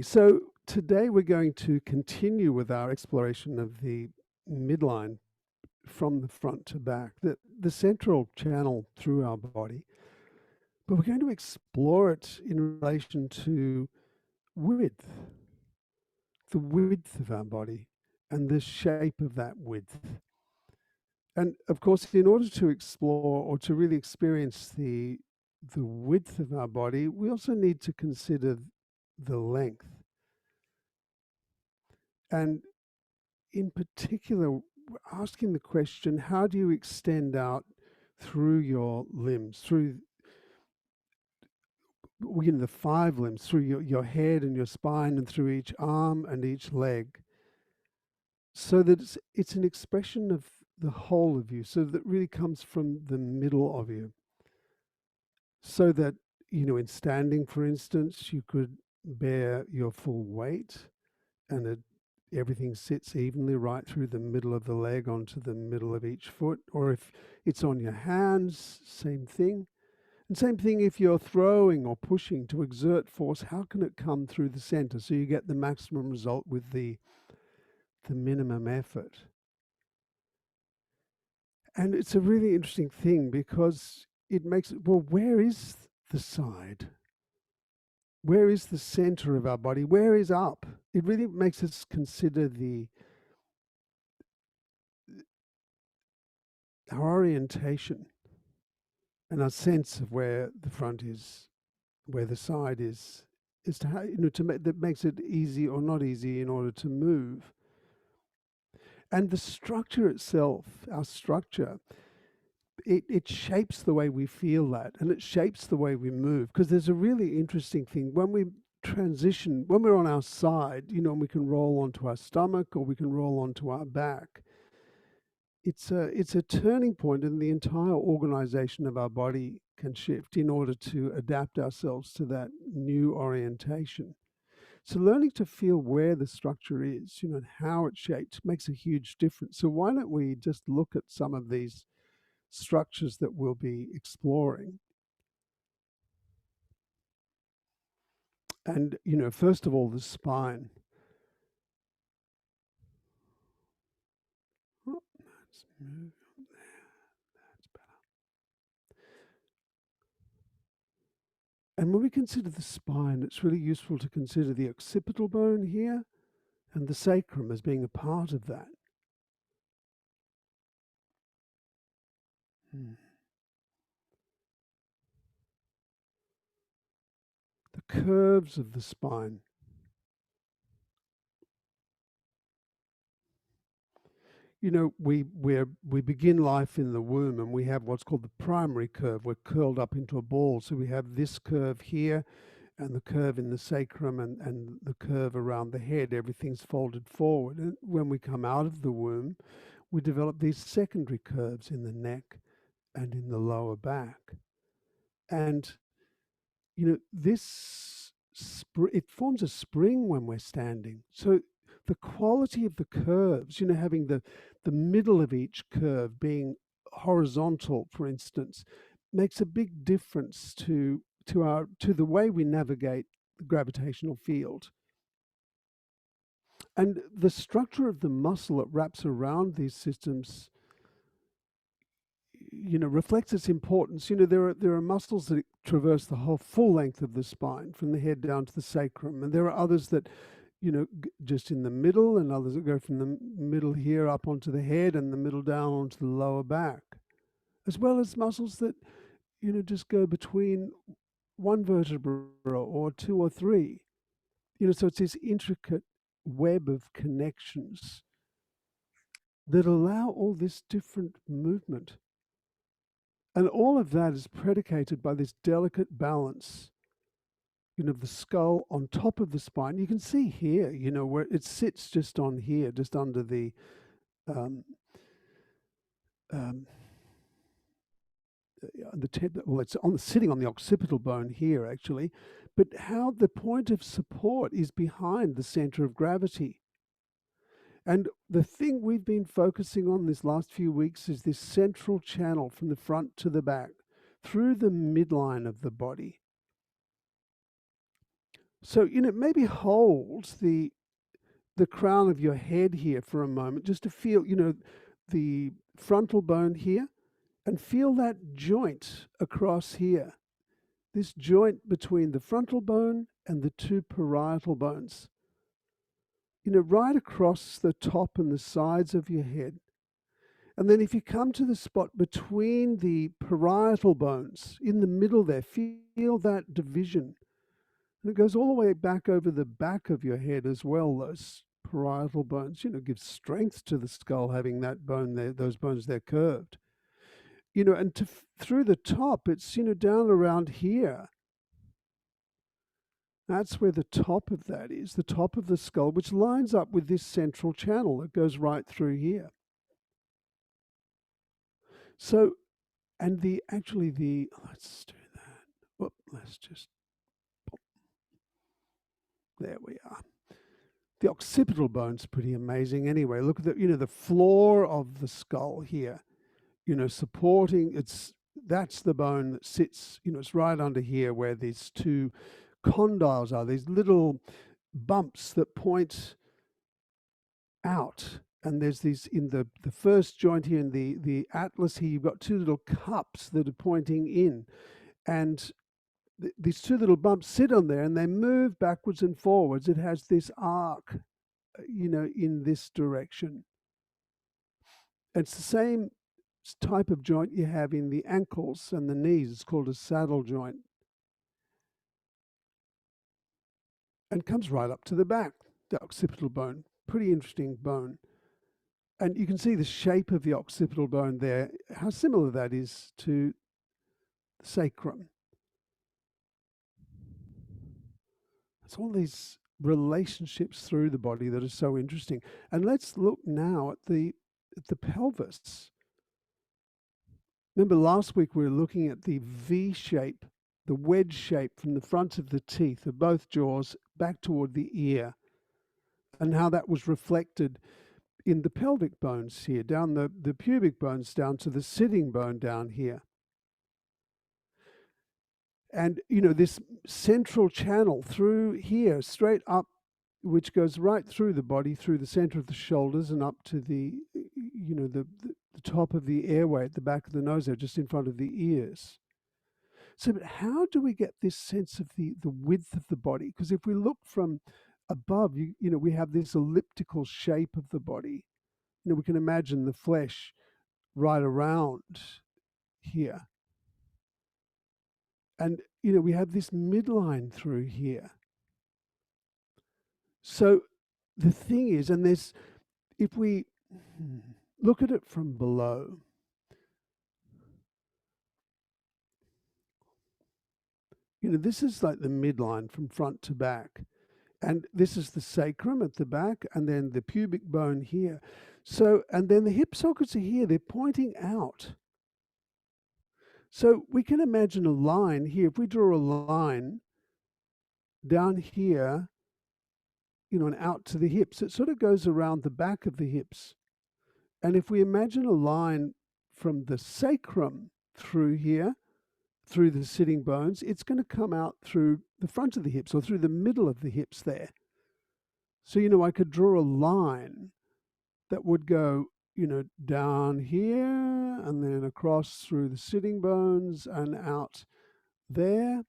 So today we're going to continue with our exploration of the midline from the front to back, the central channel through our body. But we're going to explore it in relation to width, the width of our body and the shape of that width. And of course, in order to explore or to really experience the width of our body, we also need to consider the length. And in particular, we're asking the question, how do you extend out through your limbs, through the 5 limbs, through your head and your spine and through each arm and each leg, so that it's an expression of the whole of you, so that really comes from the middle of you. So that, in standing, for instance, you could bear your full weight and everything sits evenly right through the middle of the leg onto the middle of each foot. Or if it's on your hands, same thing. And same thing if you're throwing or pushing to exert force, how can it come through the center so you get the maximum result with the minimum effort? And it's a really interesting thing because it makes it, well, where is the side? Where is the center of our body? Where is up? It really makes us consider our orientation and our sense of where the front is, where the side is to how, that makes it easy or not easy in order to move. And the structure itself, our structure, it shapes the way we feel that, and it shapes the way we move. Because there's a really interesting thing when we transition, when we're on our side, and we can roll onto our stomach or we can roll onto our back. It's a turning point, and the entire organization of our body can shift in order to adapt ourselves to that new orientation. So learning to feel where the structure is, and how it's shaped makes a huge difference. So why don't we just look at some of these structures that we'll be exploring? And, first of all, the spine. Oh, let's move there. That's better. And when we consider the spine, it's really useful to consider the occipital bone here and the sacrum as being a part of that. The curves of the spine. We begin life in the womb and we have what's called the primary curve. We're curled up into a ball. So we have this curve here and the curve in the sacrum and the curve around the head. Everything's folded forward. And when we come out of the womb, we develop these secondary curves in the neck and in the lower back. And, it forms a spring when we're standing. So the quality of the curves, having the middle of each curve being horizontal, for instance, makes a big difference to the way we navigate the gravitational field. And the structure of the muscle that wraps around these systems, reflects its importance. There are muscles that traverse the whole full length of the spine, from the head down to the sacrum, and there are others that, just in the middle, and others that go from the middle here up onto the head and the middle down onto the lower back, as well as muscles that, just go between one vertebra or two or three. So it's this intricate web of connections that allow all this different movement. And all of that is predicated by this delicate balance, of the skull on top of the spine. You can see here, where it sits just on here, just under the well, it's sitting on the occipital bone here, actually, but how the point of support is behind the center of gravity. And the thing we've been focusing on this last few weeks is this central channel from the front to the back, through the midline of the body. So, maybe hold the crown of your head here for a moment, just to feel, the frontal bone here, and feel that joint across here. This joint between the frontal bone and the two parietal bones, right across the top and the sides of your head. And then if you come to the spot between the parietal bones, in the middle there, feel that division. And it goes all the way back over the back of your head as well, those parietal bones, gives strength to the skull having that bone there, those bones there curved. And through the top, it's, down around here. That's where the top of that is, the top of the skull, which lines up with this central channel that goes right through here. So, and let's do that. Whoop, there we are. The occipital bone's pretty amazing anyway. Look at the floor of the skull here, supporting, that's the bone that sits, it's right under here where these two condyles are, these little bumps that point out. And there's these, in the first joint here, in the atlas here, you've got two little cups that are pointing in. And these two little bumps sit on there and they move backwards and forwards. It has this arc, in this direction. It's the same type of joint you have in the ankles and the knees. It's called a saddle joint. And comes right up to the back, the occipital bone. Pretty interesting bone. And you can see the shape of the occipital bone there, how similar that is to the sacrum. It's all these relationships through the body that are so interesting. And let's look now at the pelvis. Remember last week we were looking at the V shape, the wedge shape from the front of the teeth of both jaws back toward the ear, and how that was reflected in the pelvic bones here, down the pubic bones down to the sitting bone down here. And, this central channel through here, straight up, which goes right through the body, through the center of the shoulders and up to the top of the airway at the back of the nose there, just in front of the ears. So, but how do we get this sense of the width of the body? Because if we look from above, we have this elliptical shape of the body. We can imagine the flesh right around here. And, we have this midline through here. So the thing is, and if we look at it from below, this is like the midline from front to back. And this is the sacrum at the back, and then the pubic bone here. So, and then the hip sockets are here, they're pointing out. So we can imagine a line here. If we draw a line down here, and out to the hips, it sort of goes around the back of the hips. And if we imagine a line from the sacrum through here, through the sitting bones, it's going to come out through the front of the hips or through the middle of the hips there. So, I could draw a line that would go, down here and then across through the sitting bones and out there.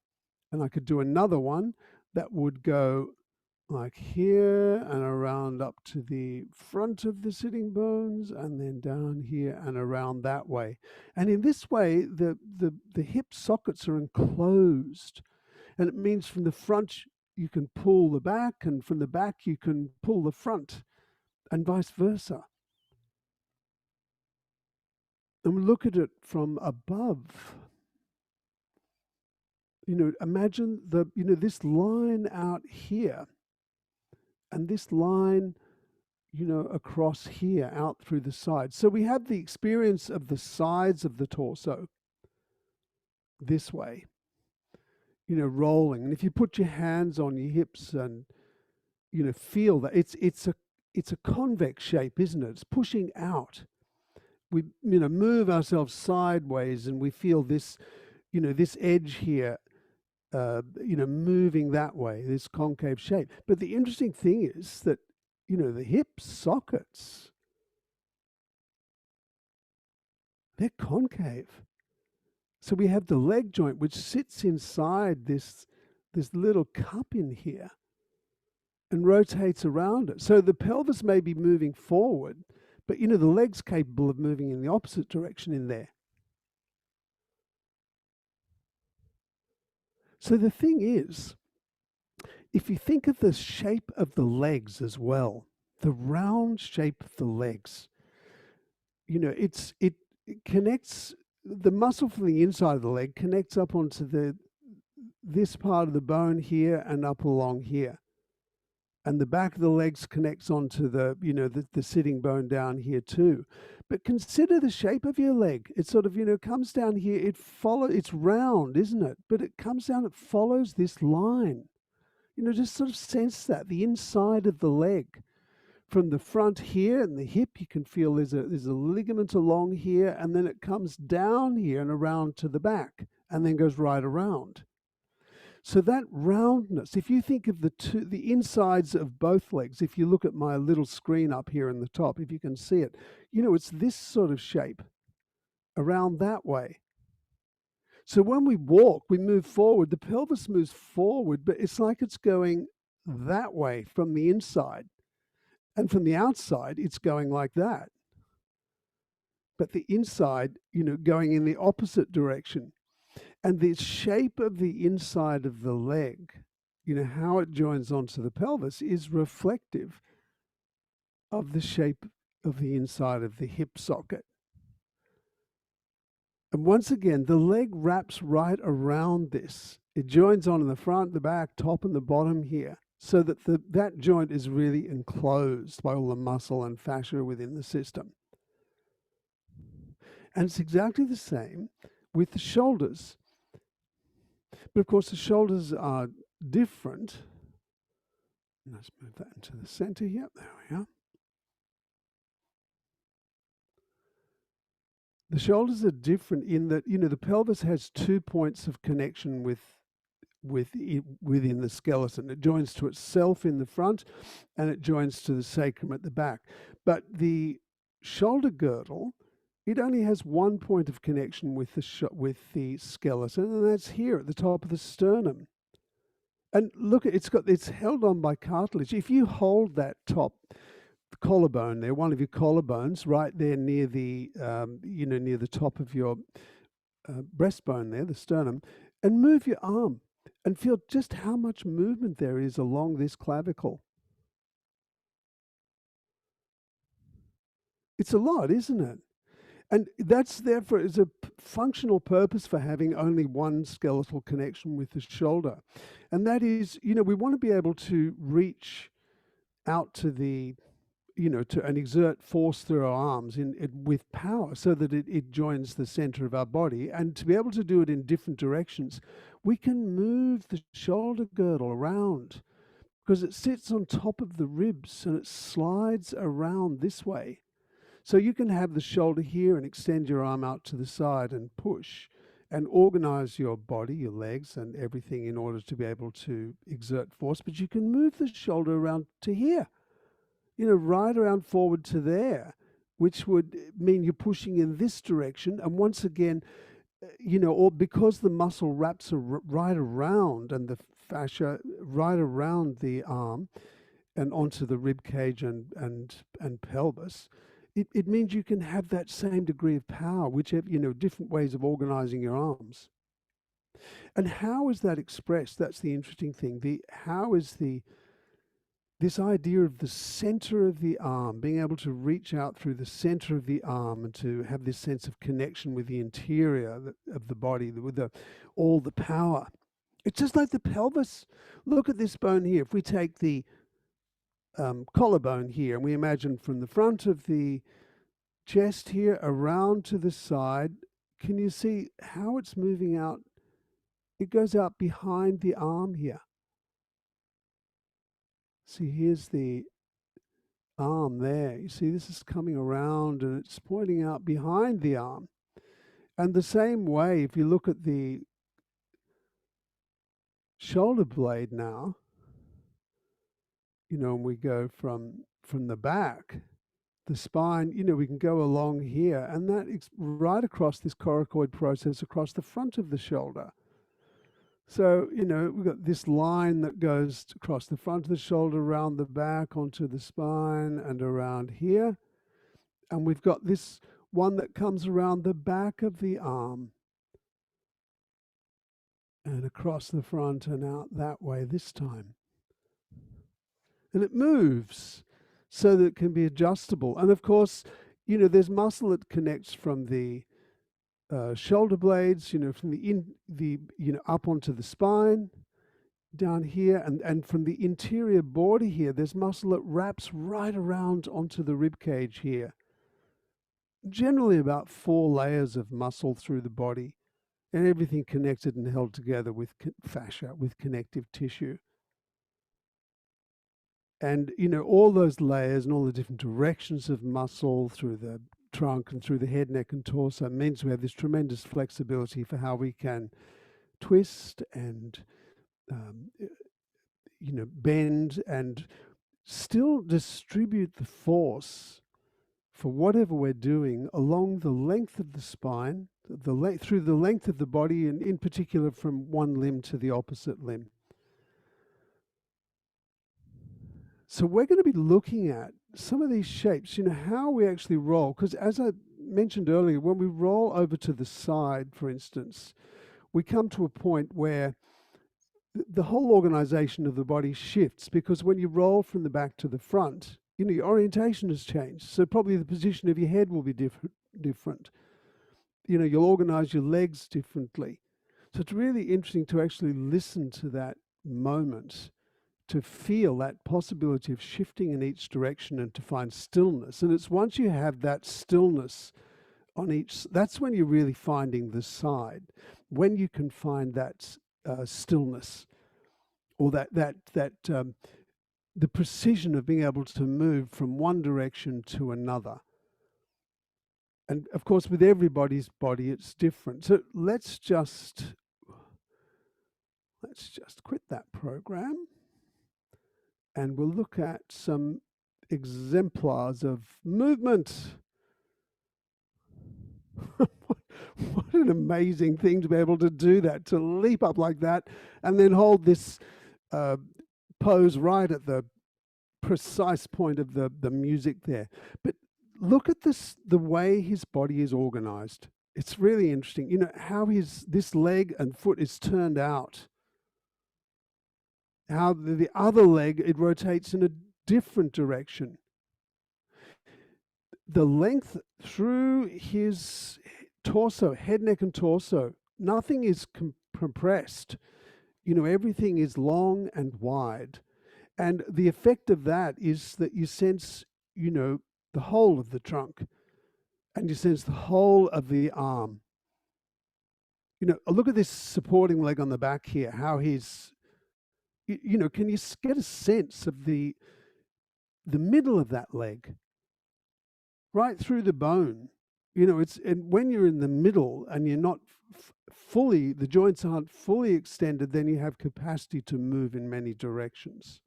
And I could do another one that would go like here and around up to the front of the sitting bones and then down here and around that way. And in this way, the hip sockets are enclosed. And it means from the front, you can pull the back, and from the back, you can pull the front, and vice versa. And we look at it from above. Imagine this line out here and this line, across here out through the sides. So we have the experience of the sides of the torso this way, rolling. And if you put your hands on your hips and, feel that it's a convex shape, isn't it? It's pushing out. We, move ourselves sideways and we feel this, this edge here moving that way, this concave shape. But the interesting thing is that, the hip sockets, they're concave. So we have the leg joint, which sits inside this little cup in here and rotates around it. So the pelvis may be moving forward, but the leg's capable of moving in the opposite direction in there. So the thing is, if you think of the shape of the legs as well, the round shape of the legs, it connects, the muscle from the inside of the leg connects up onto this part of the bone here and up along here. And the back of the legs connects onto the sitting bone down here too. But consider the shape of your leg. It sort of, comes down here. It's round, isn't it? But it comes down, it follows this line. Just sort of sense that, the inside of the leg. From the front here and the hip, you can feel there's a ligament along here, and then it comes down here and around to the back, and then goes right around. So that roundness, if you think of the insides of both legs, if you look at my little screen up here in the top, if you can see it, it's this sort of shape around that way. So when we walk, we move forward, the pelvis moves forward, but it's like it's going that way from the inside. And from the outside, it's going like that. But the inside, going in the opposite direction. And the shape of the inside of the leg, how it joins onto the pelvis, is reflective of the shape of the inside of the hip socket. And once again, the leg wraps right around this. It joins on in the front, the back, top, and the bottom here, so that that joint is really enclosed by all the muscle and fascia within the system. And it's exactly the same with the shoulders. But of course, the shoulders are different. Let's move that into the center here. There we are. The shoulders are different in that, the pelvis has 2 points of connection within the skeleton. It joins to itself in the front, and it joins to the sacrum at the back. But the shoulder girdle, it only has 1 point of connection with the skeleton, and that's here at the top of the sternum. And look, it's held on by cartilage. If you hold that top collarbone there, one of your collarbones, right there near the near the top of your breastbone there, the sternum, and move your arm and feel just how much movement there is along this clavicle. It's a lot, isn't it? And that's therefore is a functional purpose for having only one skeletal connection with the shoulder. And that is, we want to be able to reach out to and exert force through our arms with power so that it joins the center of our body. And to be able to do it in different directions, we can move the shoulder girdle around because it sits on top of the ribs and it slides around this way. So you can have the shoulder here and extend your arm out to the side and push and organize your body, your legs and everything in order to be able to exert force. But you can move the shoulder around to here, right around forward to there, which would mean you're pushing in this direction. And once again, or because the muscle wraps right around and the fascia right around the arm and onto the rib cage and pelvis, it means you can have that same degree of power, whichever, different ways of organizing your arms. And how is that expressed? That's the interesting thing. This idea of the center of the arm, being able to reach out through the center of the arm and to have this sense of connection with the interior of the body, with all the power. It's just like the pelvis. Look at this bone here. If we take the collarbone here and we imagine from the front of the chest here around to the side, can you see how it's moving out? It goes out behind the arm here. See, here's the arm there. You see, this is coming around and it's pointing out behind the arm. And the same way, if you look at the shoulder blade now, and we go from the back, the spine, we can go along here, and that is right across this coracoid process across the front of the shoulder. So, we've got this line that goes across the front of the shoulder, around the back, onto the spine, and around here. And we've got this one that comes around the back of the arm and across the front and out that way this time. And it moves so that it can be adjustable. And of course, there's muscle that connects from the shoulder blades, from the up onto the spine down here, and from the interior border here, there's muscle that wraps right around onto the rib cage here. Generally about 4 layers of muscle through the body, and everything connected and held together with fascia, with connective tissue. And, all those layers and all the different directions of muscle through the trunk and through the head, neck, and torso means we have this tremendous flexibility for how we can twist and, bend and still distribute the force for whatever we're doing along the length of the spine, through the length of the body, and in particular from one limb to the opposite limb. So we're going to be looking at some of these shapes, how we actually roll. Because as I mentioned earlier, when we roll over to the side, for instance, we come to a point where the whole organization of the body shifts, because when you roll from the back to the front, your orientation has changed. So probably the position of your head will be different. You'll organize your legs differently. So it's really interesting to actually listen to that moment, to feel that possibility of shifting in each direction and to find stillness. And it's once you have that stillness on each, that's when you're really finding the side. When you can find that stillness, or the precision of being able to move from one direction to another. And of course, with everybody's body, it's different. So let's just quit that program, and we'll look at some exemplars of movement. What an amazing thing to be able to do that, to leap up like that and then hold this pose right at the precise point of the music there. But look at the way his body is organized. It's really interesting. How this leg and foot is turned out. How the other leg, it rotates in a different direction. The length through his torso, head, neck, and torso, nothing is compressed. Everything is long and wide. And the effect of that is that you sense, the whole of the trunk, and you sense the whole of the arm. Look at this supporting leg on the back here, how he's, can you get a sense of the middle of that leg, right through the bone? And when you're in the middle and you're not fully, the joints aren't fully extended, then you have capacity to move in many directions.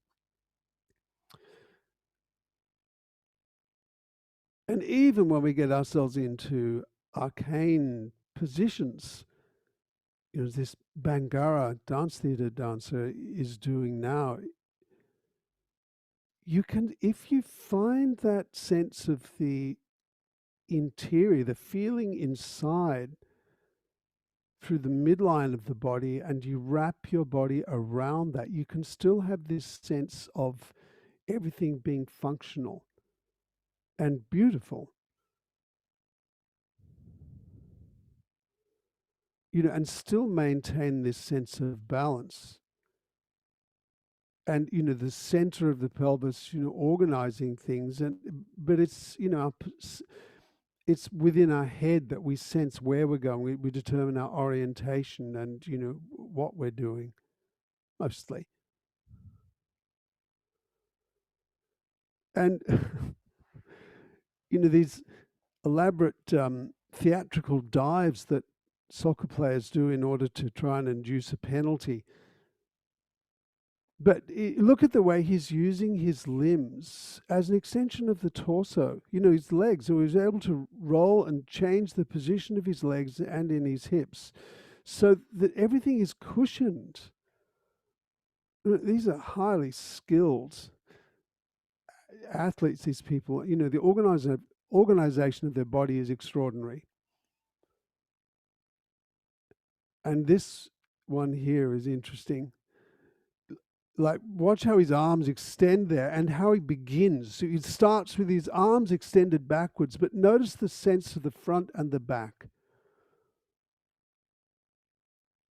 And even when we get ourselves into arcane positions, as this Bangara dance theatre dancer is doing now, you can, if you find that sense of the interior, the feeling inside through the midline of the body, and you wrap your body around that, you can still have this sense of everything being functional and beautiful. And still maintain this sense of balance. And, the center of the pelvis, organizing things. But it's, it's within our head that we sense where we're going. We determine our orientation and, what we're doing, mostly. And, these elaborate theatrical dives that soccer players do in order to try and induce a penalty. But look at the way he's using his limbs as an extension of the torso. You know, his legs. So he was able to roll and change the position of his legs and in his hips so that everything is cushioned. These are highly skilled athletes, these people. You know, the organization of their body is extraordinary. And this one here is interesting. Like, watch how his arms extend there and how he begins. So he starts with his arms extended backwards, but notice the sense of the front and the back.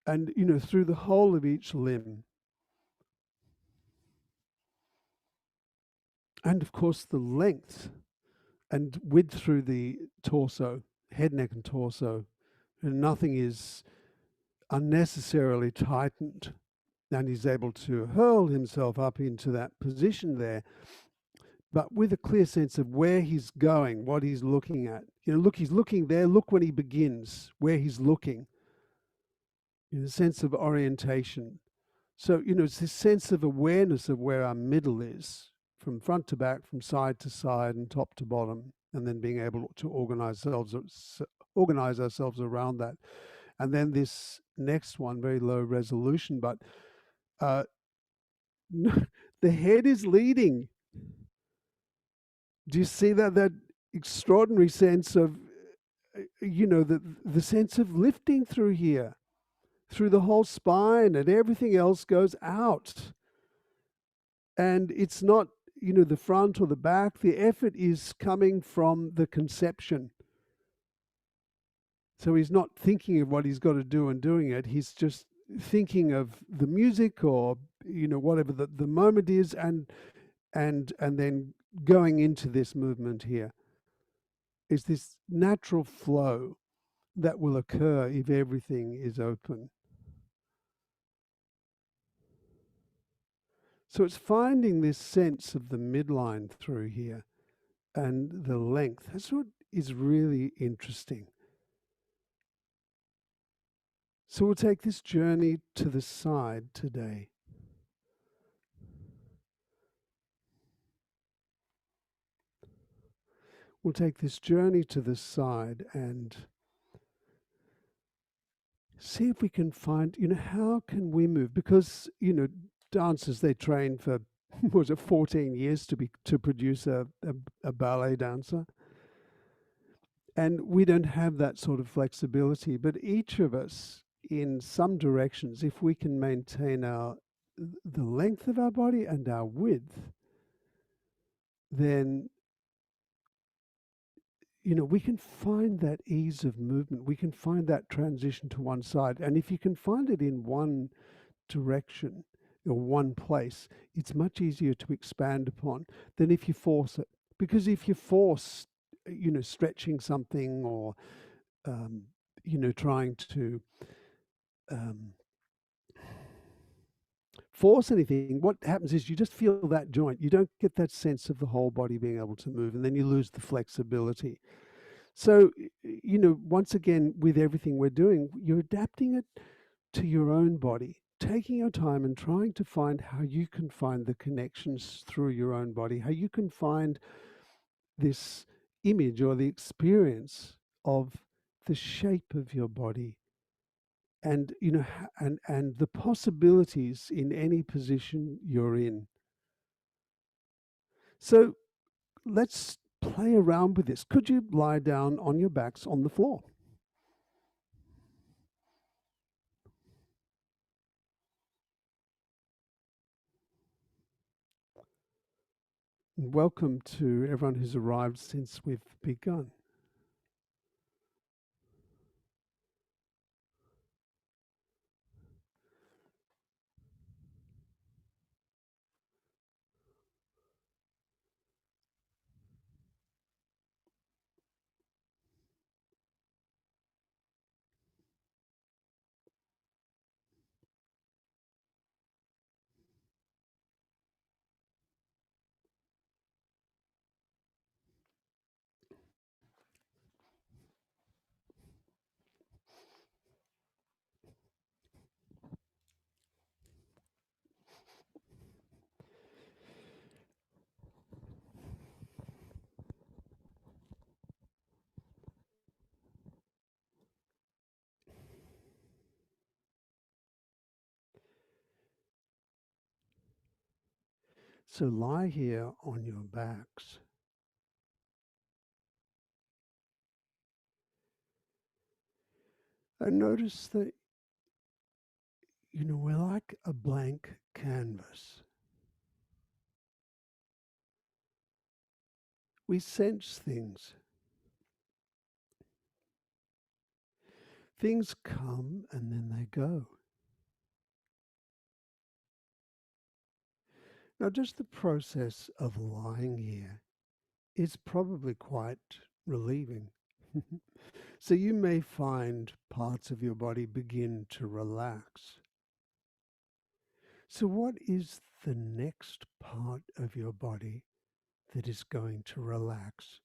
And, you know, through the whole of each limb. And of course, the length and width through the torso, head, neck, and torso. And nothing is unnecessarily tightened. And he's able to hurl himself up into that position there, but with a clear sense of where he's going, what he's looking at. You know, look, he's looking there. Look when he begins, where he's looking. In a sense of orientation. So, you know, it's this sense of awareness of where our middle is, from front to back, from side to side, and top to bottom, and then being able to organize ourselves around that. And then this next one, very low resolution, but the head is leading. Do you see that extraordinary sense of, you know, the sense of lifting through here, through the whole spine, and everything else goes out. And it's not, you know, the front or the back. The effort is coming from the conception. So he's not thinking of what he's got to do and doing it. He's just thinking of the music or, you know, whatever the moment is, and then going into this movement here. Is this natural flow that will occur if everything is open. So it's finding this sense of the midline through here and the length. That's what is really interesting. So we'll take this journey to the side today. We'll take this journey to the side and see if we can find, you know, how can we move? Because, you know, dancers, they train for, was it 14 years to produce a ballet dancer? And we don't have that sort of flexibility, but each of us, in some directions, if we can maintain the length of our body and our width, then, you know, we can find that ease of movement. We can find that transition to one side. And if you can find it in one direction or one place, it's much easier to expand upon than if you force it. Because if you force, you know, stretching something or, you know, trying to um, force anything, what happens is you just feel that joint. You don't get that sense of the whole body being able to move, and then you lose the flexibility. So, you know, once again, with everything we're doing, you're adapting it to your own body, taking your time and trying to find how you can find the connections through your own body, how you can find this image or the experience of the shape of your body, and, you know, and the possibilities in any position you're in. So let's play around with this. Could you lie down on your backs on the floor? Welcome to everyone who's arrived since we've begun. So lie here on your backs and notice that, we're like a blank canvas. We sense things. Things come and then they go. Now, just the process of lying here is probably quite relieving. So you may find parts of your body begin to relax. So, what is the next part of your body that is going to relax?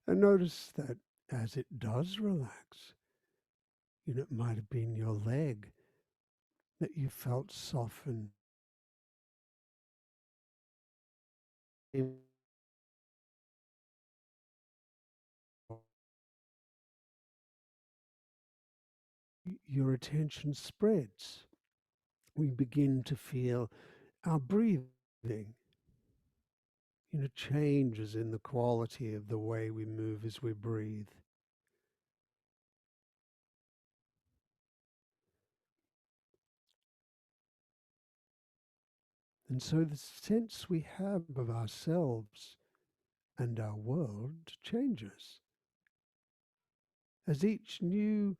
And notice that as it does relax, it might have been your leg that you felt soften. Your attention spreads. We begin to feel our breathing, changes in the quality of the way we move as we breathe. And so the sense we have of ourselves and our world changes. As each new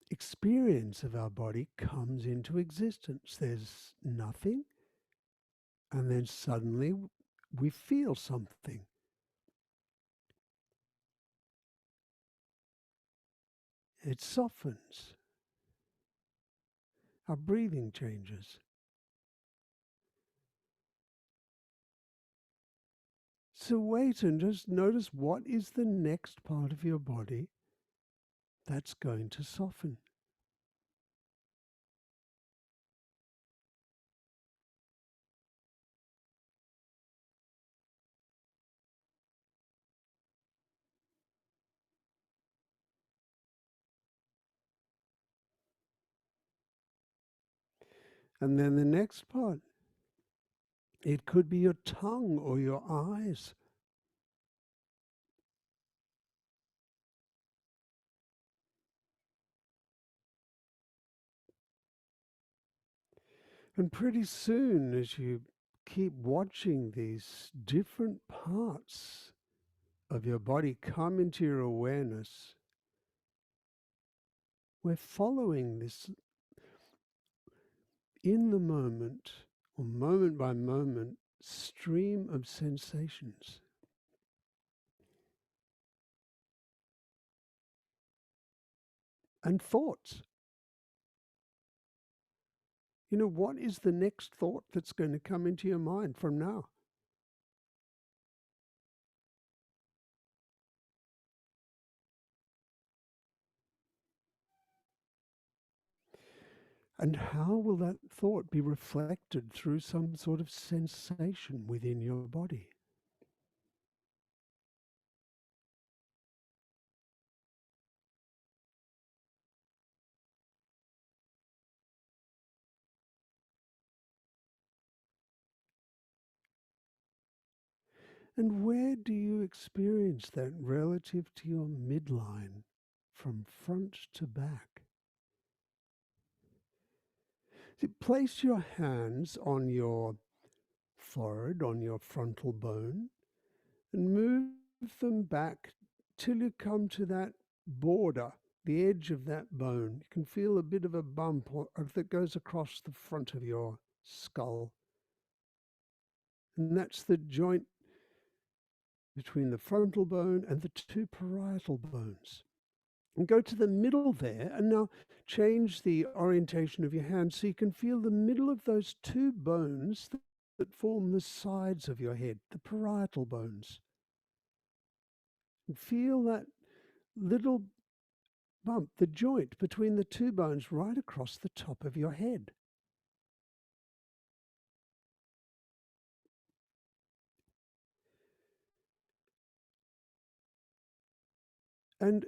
experience of our body comes into existence, there's nothing, and then suddenly we feel something. It softens. Our breathing changes. So wait and just notice what is the next part of your body that's going to soften. And then the next part, it could be your tongue or your eyes. And pretty soon, as you keep watching these different parts of your body come into your awareness, we're following this in the moment or moment by moment stream of sensations and thoughts. What is the next thought that's going to come into your mind from now? And how will that thought be reflected through some sort of sensation within your body? And where do you experience that relative to your midline from front to back? Place your hands on your forehead, on your frontal bone, and move them back till you come to that border, the edge of that bone. You can feel a bit of a bump that goes across the front of your skull. And that's the joint between the frontal bone and the two parietal bones. And go to the middle there, and now change the orientation of your hand so you can feel the middle of those two bones that form the sides of your head, the parietal bones. And feel that little bump, the joint between the two bones right across the top of your head. And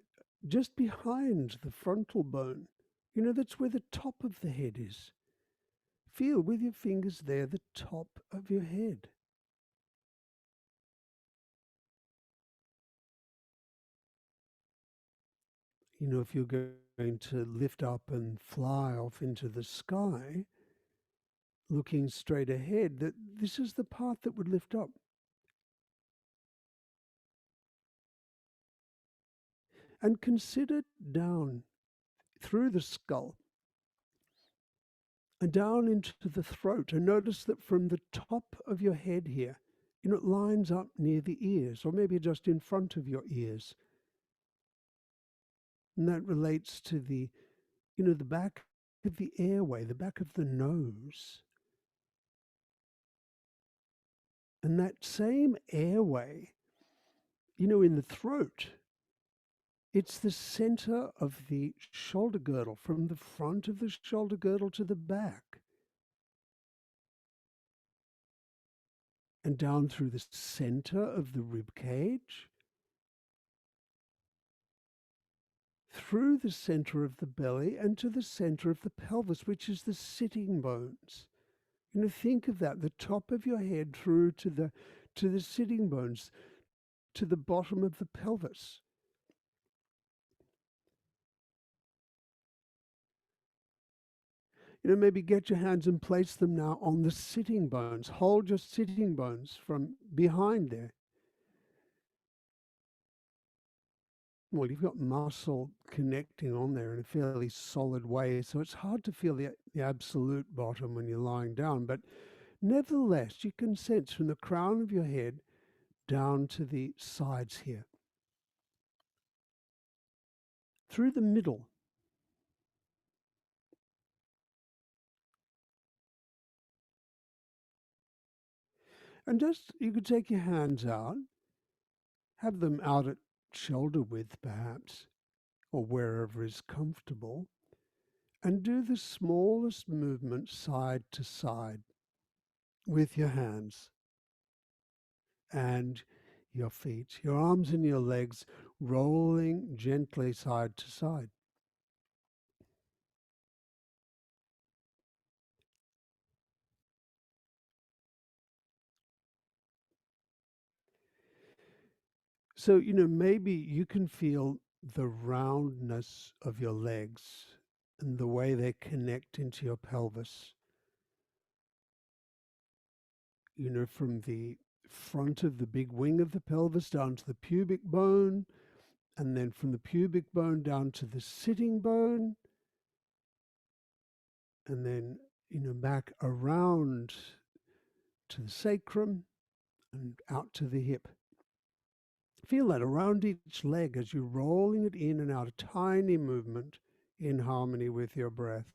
just behind the frontal bone, that's where the top of the head is. Feel with your fingers there the top of your head. If you're going to lift up and fly off into the sky, looking straight ahead, that this is the part that would lift up. And consider down through the skull and down into the throat. And notice that from the top of your head here, it lines up near the ears, or maybe just in front of your ears. And that relates to the back of the airway, the back of the nose. And that same airway, in the throat, it's the center of the shoulder girdle, from the front of the shoulder girdle to the back, and down through the center of the rib cage, through the center of the belly, and to the center of the pelvis, which is the sitting bones. Think of that, the top of your head through to the sitting bones, to the bottom of the pelvis. Maybe get your hands and place them now on the sitting bones. Hold your sitting bones from behind there. Well, you've got muscle connecting on there in a fairly solid way, so it's hard to feel the absolute bottom when you're lying down. But nevertheless, you can sense from the crown of your head down to the sides here, through the middle. And just, you could take your hands out, have them out at shoulder width perhaps, or wherever is comfortable, and do the smallest movement side to side with your hands and your feet, your arms and your legs rolling gently side to side. So, maybe you can feel the roundness of your legs and the way they connect into your pelvis, from the front of the big wing of the pelvis down to the pubic bone, and then from the pubic bone down to the sitting bone, and then, back around to the sacrum and out to the hip. Feel that around each leg as you're rolling it in and out, a tiny movement in harmony with your breath.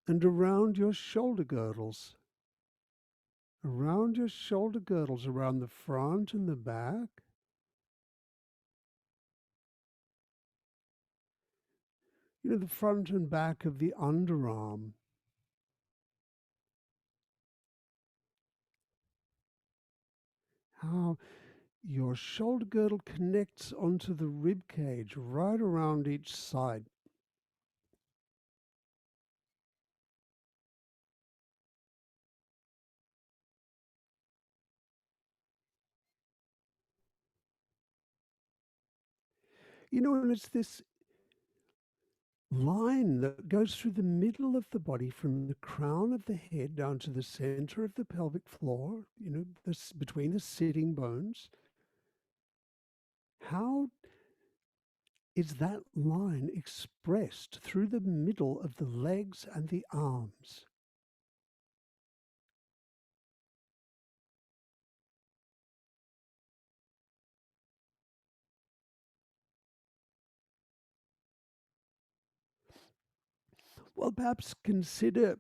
And around your shoulder girdles, around the front and the back. The front and back of the underarm. How your shoulder girdle connects onto the rib cage right around each side. And it's this line that goes through the middle of the body from the crown of the head down to the center of the pelvic floor, this between the sitting bones. How is that line expressed through the middle of the legs and the arms? Well, perhaps consider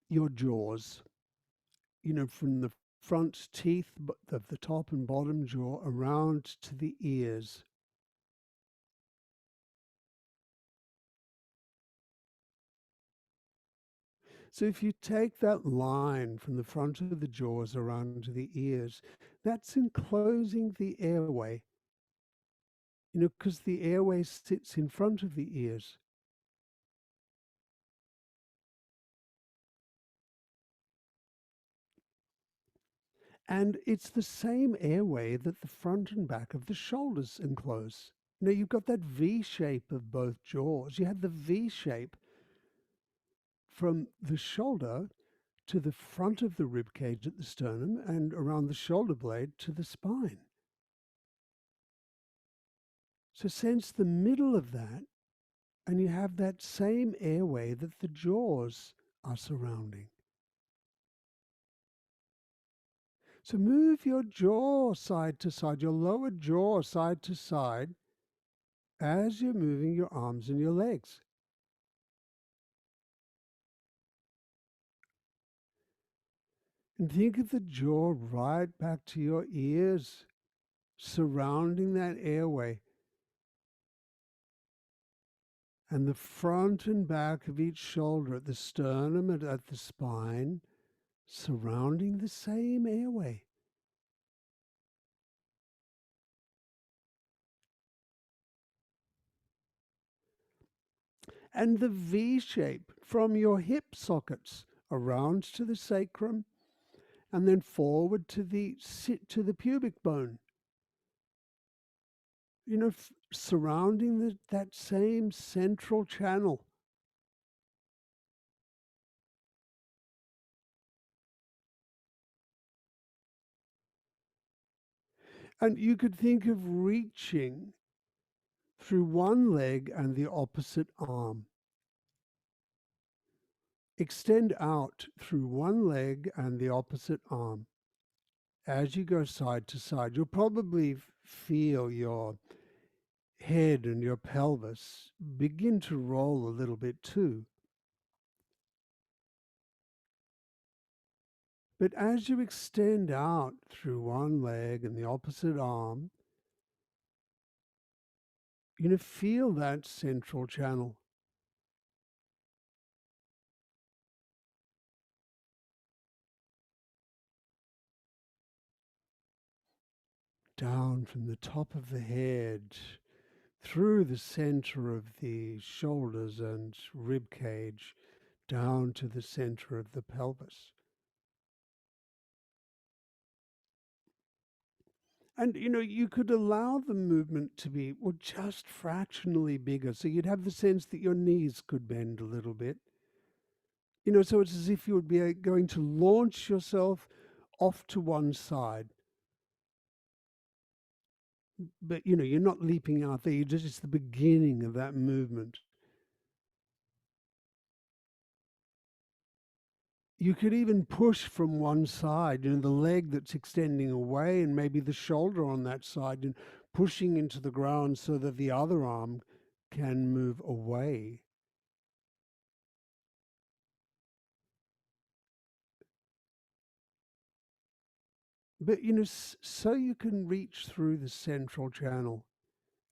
your jaws, from the front teeth of the top and bottom jaw around to the ears. So if you take that line from the front of the jaws around to the ears, that's enclosing the airway, because the airway sits in front of the ears. And it's the same airway that the front and back of the shoulders enclose. You've got that V shape of both jaws. You have the V shape from the shoulder to the front of the rib cage at the sternum and around the shoulder blade to the spine. So sense the middle of that, and you have that same airway that the jaws are surrounding. So move your jaw side to side, your lower jaw side to side, as you're moving your arms and your legs. And think of the jaw right back to your ears, surrounding that airway. And the front and back of each shoulder at the sternum and at the spine, surrounding the same airway. And the V shape from your hip sockets around to the sacrum and then forward to the pubic bone. Surrounding that same central channel. And you could think of reaching through one leg and the opposite arm. Extend out through one leg and the opposite arm. As you go side to side, you'll probably feel your head and your pelvis begin to roll a little bit too. But as you extend out through one leg and the opposite arm, feel that central channel. Down from the top of the head, through the center of the shoulders and rib cage, down to the center of the pelvis. And you could allow the movement to be, well, just fractionally bigger. So you'd have the sense that your knees could bend a little bit. So it's as if you would be going to launch yourself off to one side. But, you're not leaping out there. It's the beginning of that movement. You could even push from one side, the leg that's extending away and maybe the shoulder on that side and pushing into the ground so that the other arm can move away. But, so you can reach through the central channel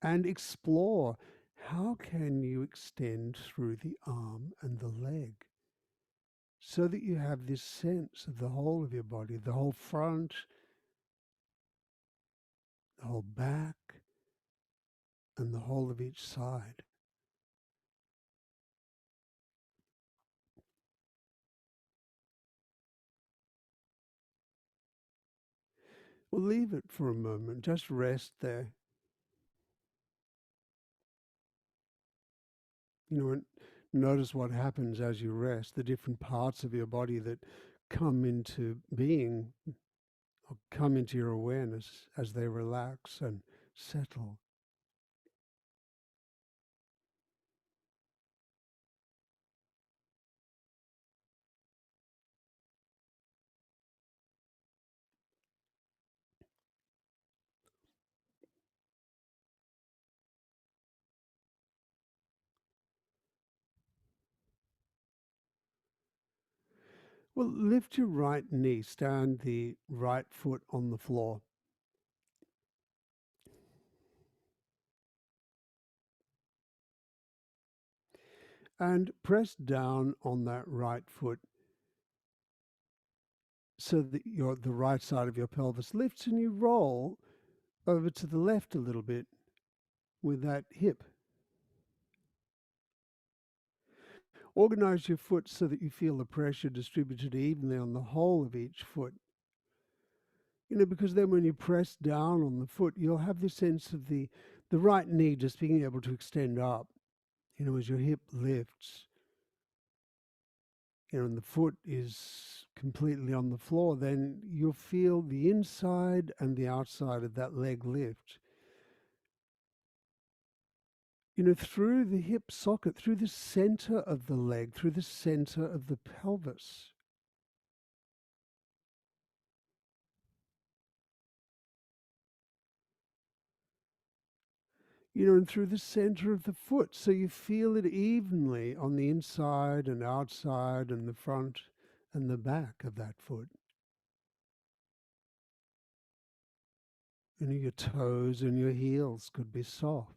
and explore how can you extend through the arm and the leg so that you have this sense of the whole of your body, the whole front, the whole back, and the whole of each side. Well, leave it for a moment. Just rest there. And notice what happens as you rest, the different parts of your body that come into being or come into your awareness as they relax and settle. Well, lift your right knee, stand the right foot on the floor. and press down on that right foot so that the right side of your pelvis lifts, and you roll over to the left a little bit with that hip. Organize your foot so that you feel the pressure distributed evenly on the whole of each foot. Because then when you press down on the foot, you'll have this sense of the right knee just being able to extend up, as your hip lifts, and the foot is completely on the floor, then you'll feel the inside and the outside of that leg lift. Through the hip socket, through the center of the leg, through the center of the pelvis. And through the center of the foot. So you feel it evenly on the inside and outside and the front and the back of that foot. Your toes and your heels could be soft.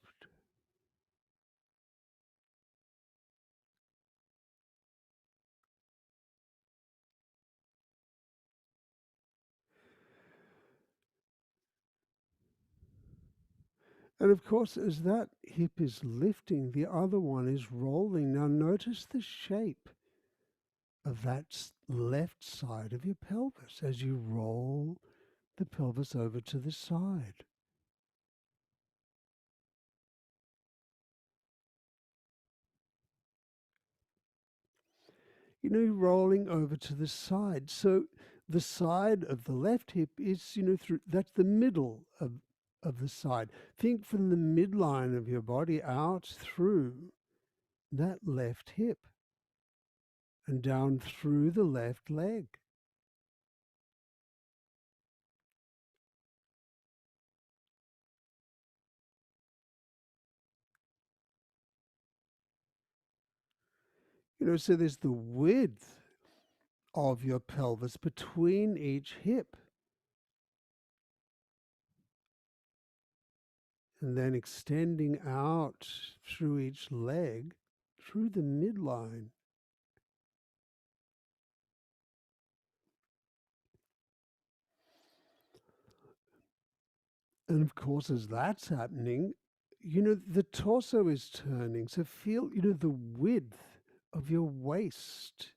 And of course, as that hip is lifting, the other one is rolling. Now notice the shape of that left side of your pelvis as you roll the pelvis over to the side. Rolling over to the side. So the side of the left hip is, that's the middle of the side. Think from the midline of your body out through that left hip and down through the left leg. So there's the width of your pelvis between each hip. And then extending out through each leg, through the midline. And of course, as that's happening, the torso is turning. So feel, the width of your waist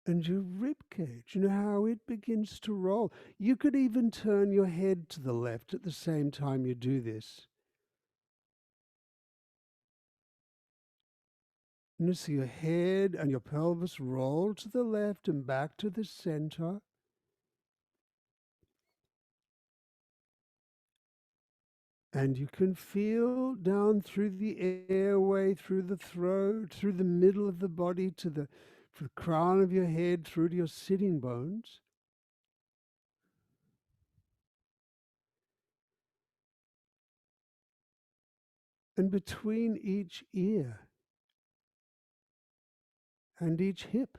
and your rib cage, how it begins to roll. You could even turn your head to the left at the same time you do this. So your head and your pelvis roll to the left and back to the center. And you can feel down through the airway, through the throat, through the middle of the body to the crown of your head, through to your sitting bones. And between each ear and each hip.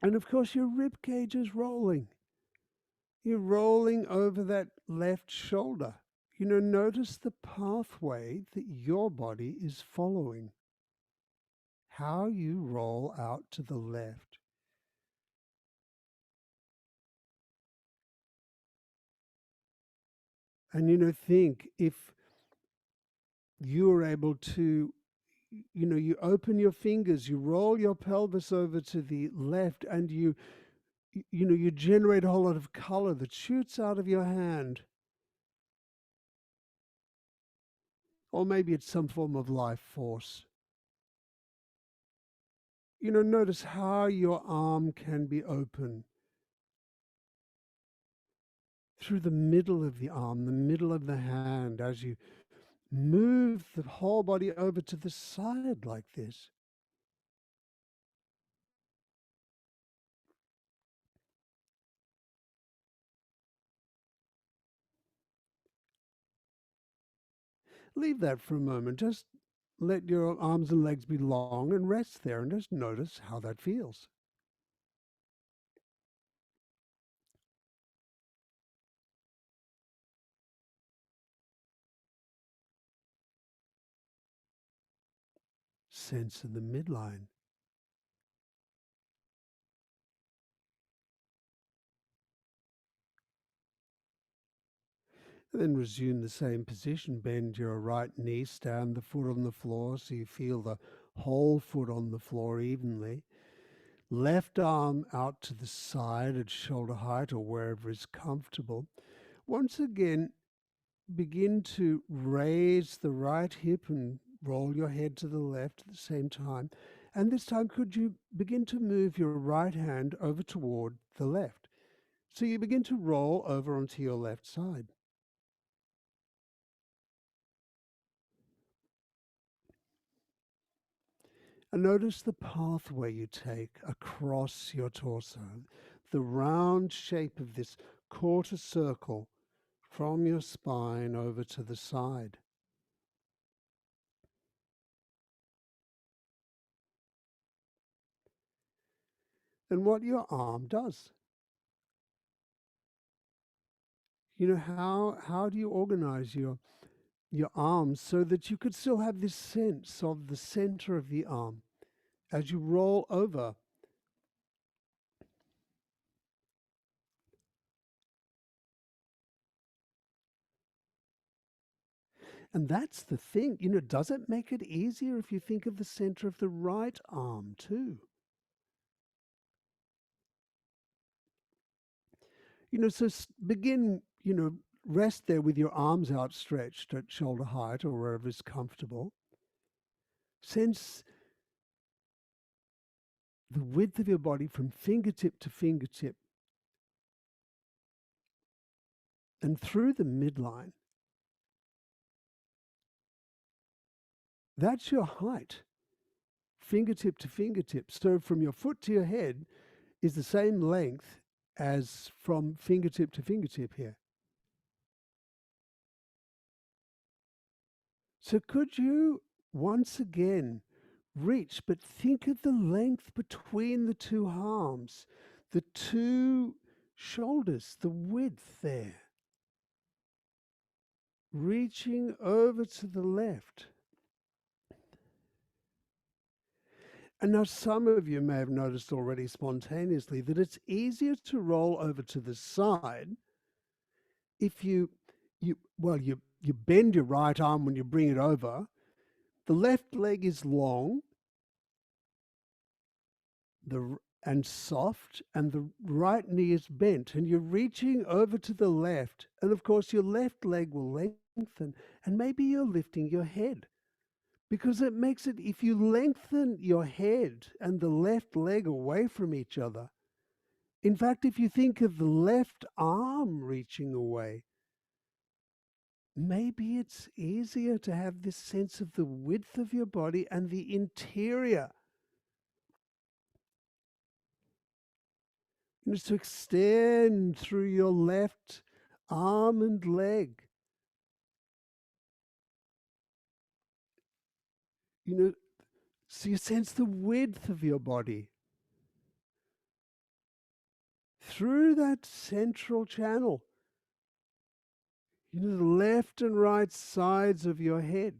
And of course, your rib cage is rolling. You're rolling over that left shoulder. Notice the pathway that your body is following. How you roll out to the left. And think if you are able to, you open your fingers, you roll your pelvis over to the left, and you generate a whole lot of color that shoots out of your hand. Or maybe it's some form of life force. Notice how your arm can be open through the middle of the arm, the middle of the hand, as you move the whole body over to the side like this. Leave that for a moment. Just let your arms and legs be long and rest there and just notice how that feels. sense of the midline. And then resume the same position. Bend your right knee, stand the foot on the floor so you feel the whole foot on the floor evenly. Left arm out to the side at shoulder height or wherever is comfortable. Once again, begin to raise the right hip and roll your head to the left at the same time. And this time, could you begin to move your right hand over toward the left? So you begin to roll over onto your left side. And notice the pathway you take across your torso, the round shape of this quarter circle from your spine over to the side. And what your arm does. You know, how do you organize your arms so that you could still have this sense of the center of the arm as you roll over? And that's the thing, you know, does it make it easier if you think of the center of the right arm too? You know, so begin, you know, rest there with your arms outstretched at shoulder height or wherever is comfortable. Sense the width of your body from fingertip to fingertip and through the midline. That's your height, fingertip to fingertip. So from your foot to your head is the same length as from fingertip to fingertip here. So could you once again reach, but think of the length between the two arms, the two shoulders, the width there. Reaching over to the left. And now some of you may have noticed already spontaneously that it's easier to roll over to the side if you bend your right arm when you bring it over. The left leg is long and soft, and the right knee is bent, and you're reaching over to the left. And of course, your left leg will lengthen, and maybe you're lifting your head. Because it makes it, if you lengthen your head and the left leg away from each other, in fact, if you think of the left arm reaching away, maybe it's easier to have this sense of the width of your body and the interior. You know, to extend through your left arm and leg. You know, so you sense the width of your body through that central channel. You know, the left and right sides of your head.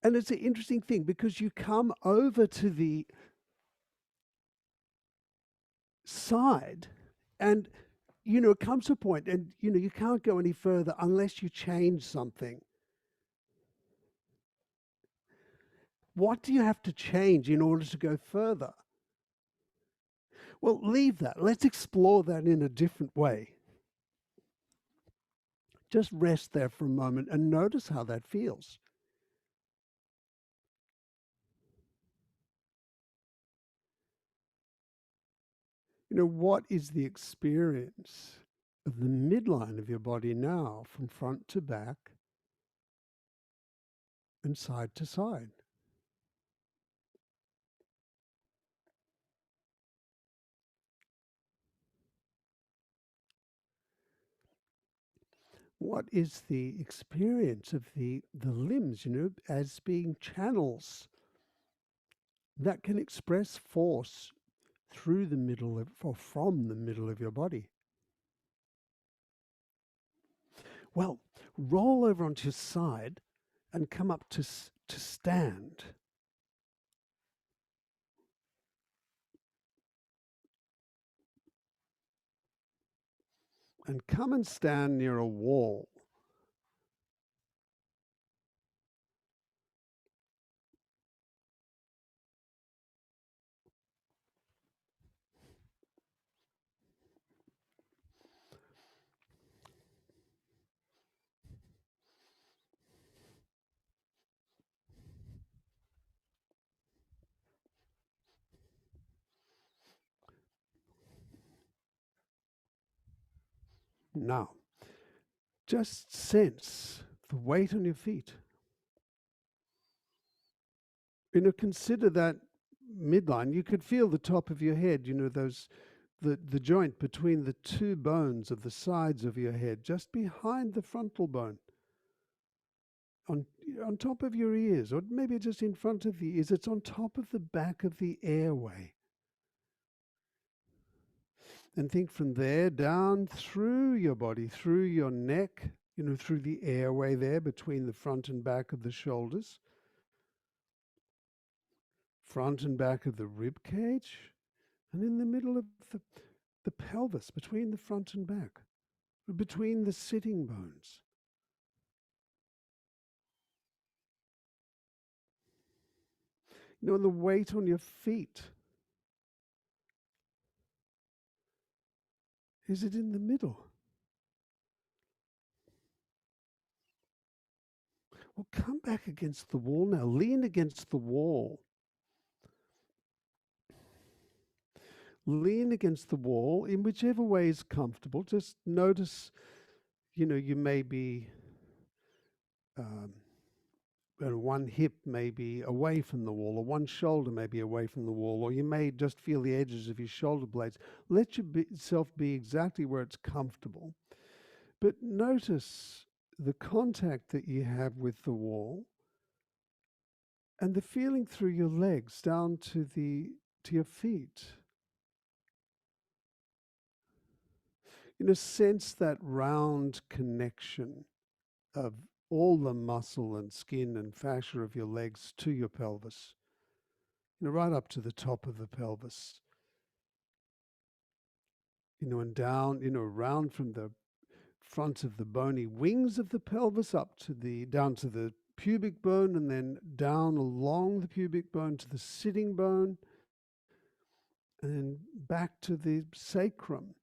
And it's an interesting thing because you come over to the side and, you know, it comes to a point and, you know, you can't go any further unless you change something. What do you have to change in order to go further? Well, leave that. Let's explore that in a different way. Just rest there for a moment and notice how that feels. You know, what is the experience of the midline of your body now from front to back and side to side? What is the experience of the limbs, you know, as being channels that can express force through the middle of, or from the middle of your body? Well, roll over onto your side and come up to stand. and come and stand near a wall. Now, just sense the weight on your feet. Consider that midline. You could feel the top of your head, the joint between the two bones of the sides of your head, just behind the frontal bone. On, on top of your ears, or maybe just in front of the ears, it's on top of the back of the airway. And think from there down through your body, through your neck, through the airway there between the front and back of the shoulders, front and back of the rib cage, and in the middle of the pelvis, between the front and back, between the sitting bones. The weight on your feet. Is it in the middle? Well, come back against the wall now. Lean against the wall. Lean against the wall in whichever way is comfortable. Just notice, you may be, one hip may be away from the wall, or one shoulder may be away from the wall, or you may just feel the edges of your shoulder blades. Let yourself be exactly where it's comfortable. But notice the contact that you have with the wall and the feeling through your legs down to your feet. Sense that round connection of all the muscle and skin and fascia of your legs to your pelvis, right up to the top of the pelvis, and down, around from the front of the bony wings of the pelvis down to the pubic bone, and then down along the pubic bone to the sitting bone, and then back to the sacrum.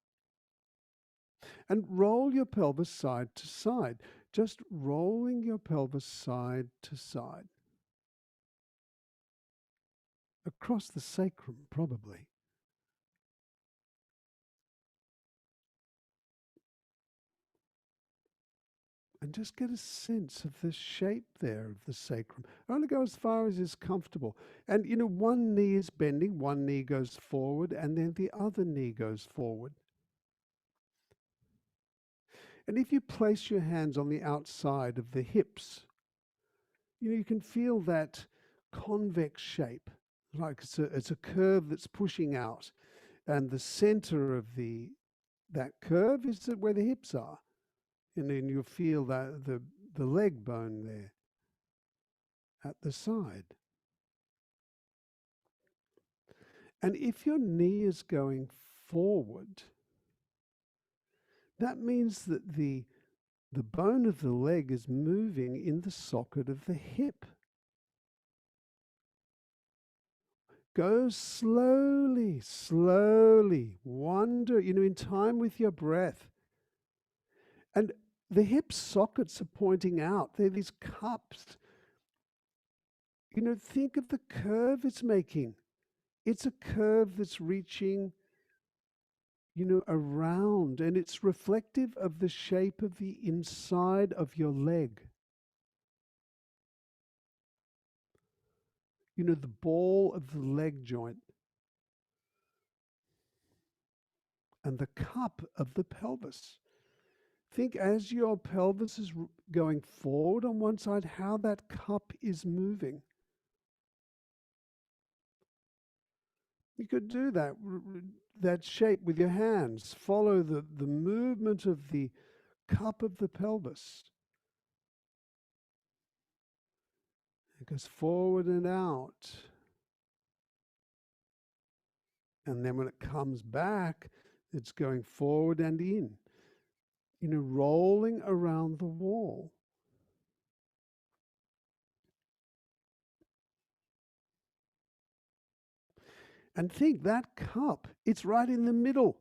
And roll your pelvis side to side, just rolling your pelvis side to side. Across the sacrum, probably. And just get a sense of the shape there of the sacrum. Only go as far as is comfortable. And, one knee is bending, one knee goes forward, and then the other knee goes forward. And if you place your hands on the outside of the hips, you can feel that convex shape, like it's a curve that's pushing out. And the center of that curve is where the hips are. And then you'll feel that the leg bone there at the side. And if your knee is going forward, that means that the bone of the leg is moving in the socket of the hip. Go slowly, slowly, wander, in time with your breath. And the hip sockets are pointing out. They're these cups. Think of the curve it's making. It's a curve that's reaching, around, and it's reflective of the shape of the inside of your leg. The ball of the leg joint and the cup of the pelvis. Think as your pelvis is going forward on one side, how that cup is moving. You could do that shape with your hands. Follow the movement of the cup of the pelvis. It goes forward and out. And then when it comes back, it's going forward and in. rolling around the wall. And think that cup, it's right in the middle.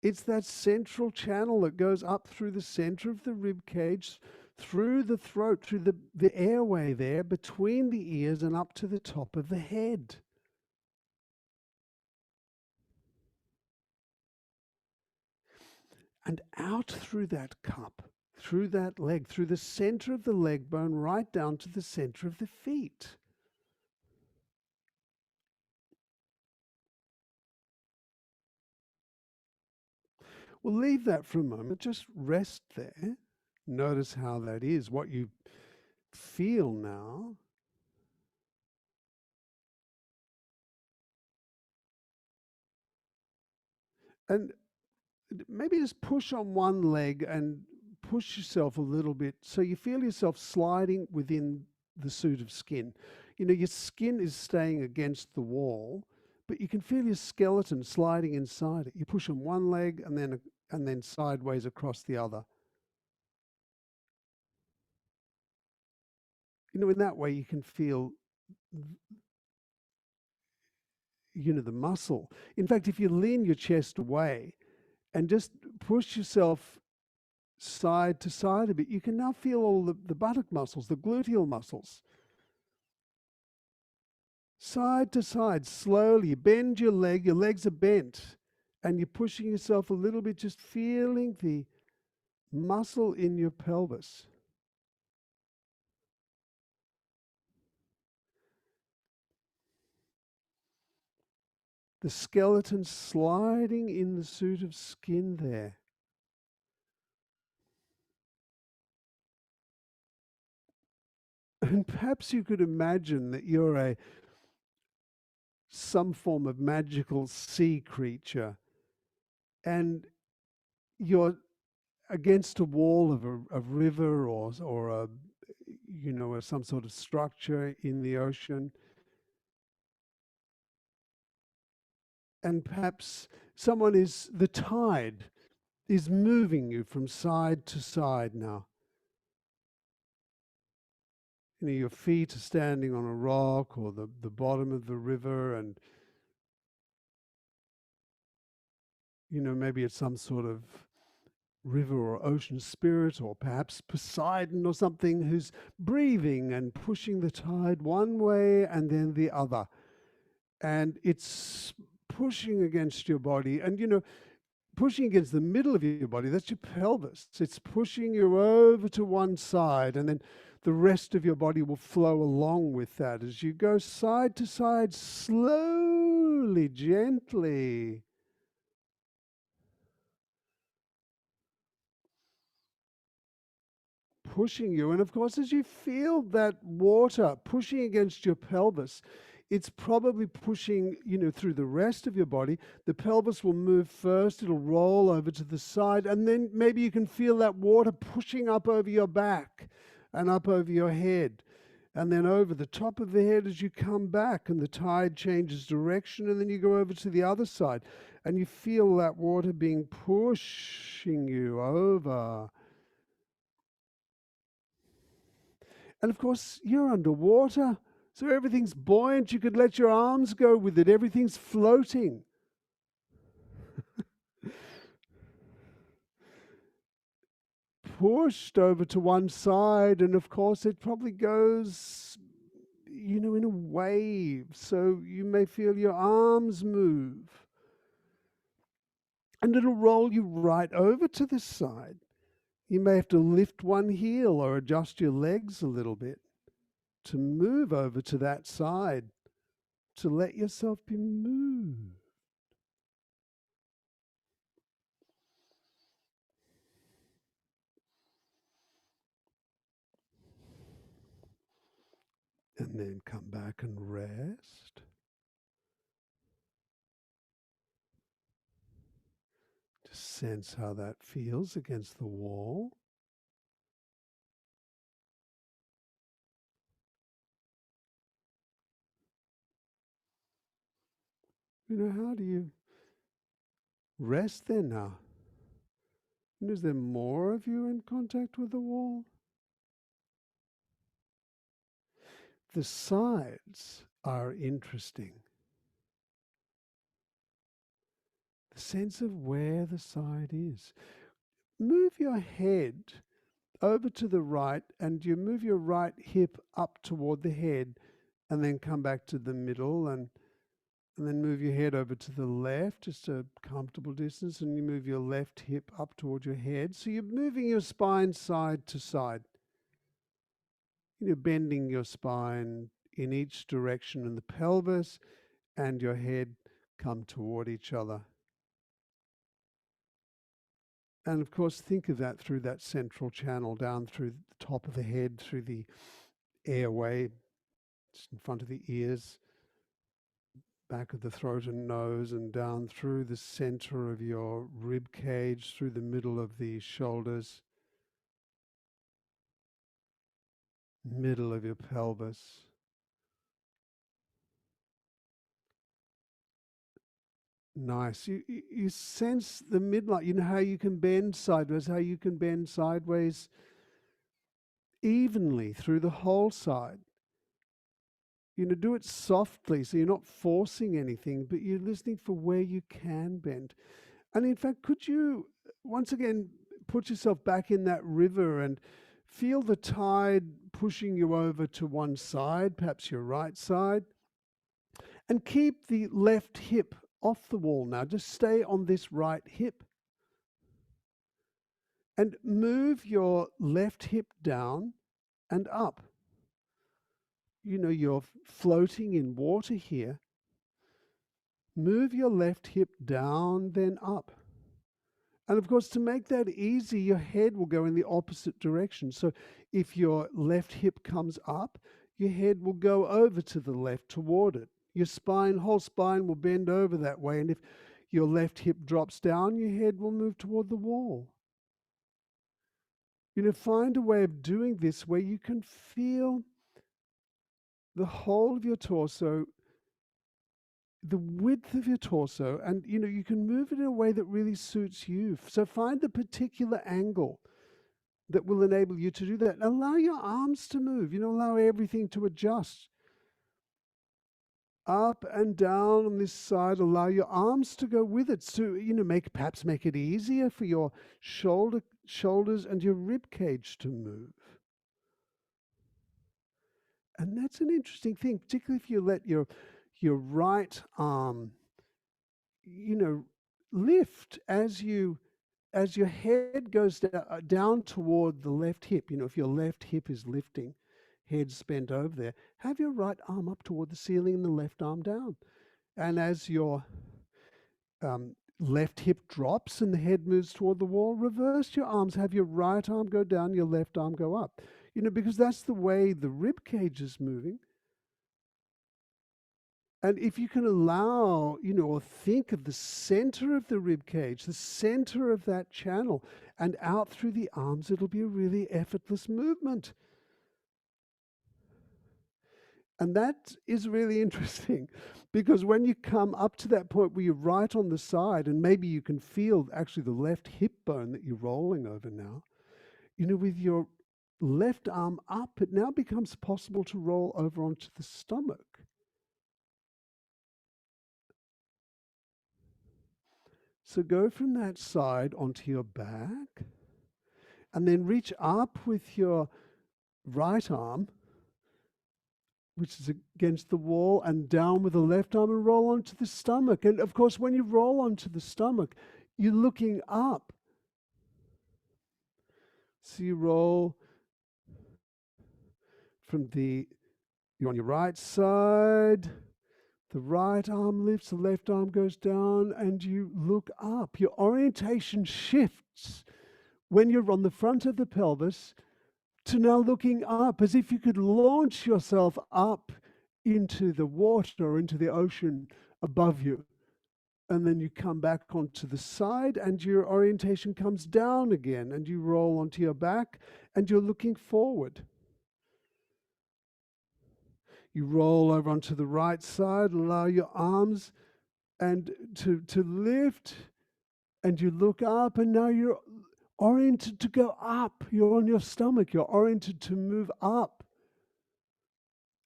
It's that central channel that goes up through the center of the rib cage, through the throat, through the airway there, between the ears and up to the top of the head. And out through that cup, through that leg, through the center of the leg bone, right down to the center of the feet. Well, leave that for a moment. Just rest there. Notice how that is, what you feel now. And maybe just push on one leg and push yourself a little bit so you feel yourself sliding within the suit of skin. Your skin is staying against the wall, but you can feel your skeleton sliding inside it. You push on one leg and then sideways across the other. In that way you can feel the muscle. In fact, if you lean your chest away and just push yourself side to side a bit, you can now feel all the buttock muscles, the gluteal muscles. Side to side, slowly. Bend your legs are bent, and you're pushing yourself a little bit, just feeling the muscle in your pelvis. The skeleton sliding in the suit of skin there. And perhaps you could imagine that you're some form of magical sea creature, and you're against a wall of a river or some sort of structure in the ocean, and perhaps the tide is moving you from side to side now. Your feet are standing on a rock or the bottom of the river, and maybe it's some sort of river or ocean spirit, or perhaps Poseidon or something, who's breathing and pushing the tide one way and then the other. And it's pushing against your body, and pushing against the middle of your body, that's your pelvis. It's pushing you over to one side, and then the rest of your body will flow along with that as you go side to side, slowly, gently. Pushing you. And of course, as you feel that water pushing against your pelvis, it's probably pushing, through the rest of your body. The pelvis will move first, it'll roll over to the side, and then maybe you can feel that water pushing up over your back and up over your head, and then over the top of the head as you come back, and the tide changes direction, and then you go over to the other side, and you feel that water being pushing you over. And of course, you're underwater, so everything's buoyant. You could let your arms go with it. Everything's floating. Pushed over to one side, and of course, it probably goes, in a wave. So you may feel your arms move. And it'll roll you right over to the side. You may have to lift one heel or adjust your legs a little bit to move over to that side, to let yourself be moved. And then come back and rest. Just sense how that feels against the wall. How do you rest then now? And is there more of you in contact with the wall? The sides are interesting. The sense of where the side is. Move your head over to the right and you move your right hip up toward the head and then come back to the middle and then move your head over to the left, just a comfortable distance, and you move your left hip up toward your head. So you're moving your spine side to side. You're bending your spine in each direction, and the pelvis and your head come toward each other. And of course, think of that through that central channel, down through the top of the head, through the airway, just in front of the ears, back of the throat and nose, and down through the center of your rib cage, through the middle of the shoulders, middle of your pelvis. Nice. You sense the midline. You know how you can bend sideways, how you can bend sideways evenly through the whole side. Do it softly so you're not forcing anything, but you're listening for where you can bend. And in fact, could you once again put yourself back in that river and feel the tide pushing you over to one side, perhaps your right side, and keep the left hip off the wall now. Just stay on this right hip. And move your left hip down and up. You're floating in water here. Move your left hip down, then up. And of course, to make that easy, your head will go in the opposite direction. So if your left hip comes up, your head will go over to the left toward it. Your whole spine will bend over that way. And if your left hip drops down, your head will move toward the wall. Find a way of doing this where you can feel the whole of your torso, the width of your torso, and you can move it in a way that really suits you. So find the particular angle that will enable you to do that. Allow your arms to move, allow everything to adjust. Up and down on this side, allow your arms to go with it. So, perhaps make it easier for your shoulders and your rib cage to move. And that's an interesting thing, particularly if you let your right arm, lift as your head goes down toward the left hip. If your left hip is lifting, head's bent over there, have your right arm up toward the ceiling and the left arm down. And as your left hip drops and the head moves toward the wall, reverse your arms. Have your right arm go down, your left arm go up. Because that's the way the rib cage is moving. And if you can allow, or think of the center of the rib cage, the center of that channel, and out through the arms, it'll be a really effortless movement. And that is really interesting, because when you come up to that point where you're right on the side, and maybe you can feel actually the left hip bone that you're rolling over now, with your left arm up, it now becomes possible to roll over onto the stomach. So go from that side onto your back, and then reach up with your right arm, which is against the wall, and down with the left arm and roll onto the stomach. And of course, when you roll onto the stomach, you're looking up. So you roll you're on your right side, the right arm lifts, the left arm goes down, and you look up. Your orientation shifts when you're on the front of the pelvis to now looking up, as if you could launch yourself up into the water or into the ocean above you. And then you come back onto the side and your orientation comes down again, and you roll onto your back and you're looking forward. You roll over onto the right side, allow your arms and to lift, and you look up, and now you're oriented to go up. You're on your stomach. You're oriented to move up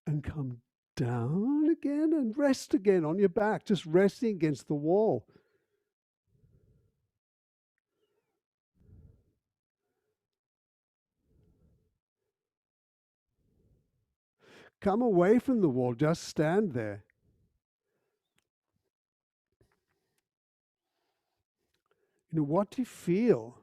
and come down again and rest again on your back, just resting against the wall. Come away from the wall, just stand there. What do you feel?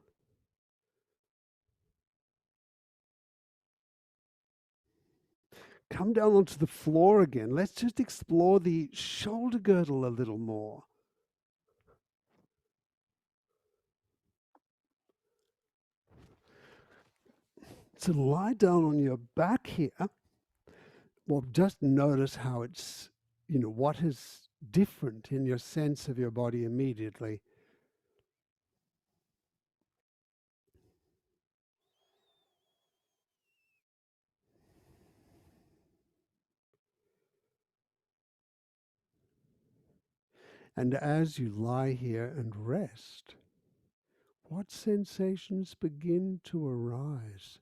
Come down onto the floor again. Let's just explore the shoulder girdle a little more. So lie down on your back here. Well, just notice how it's, what is different in your sense of your body immediately. And as you lie here and rest, what sensations begin to arise?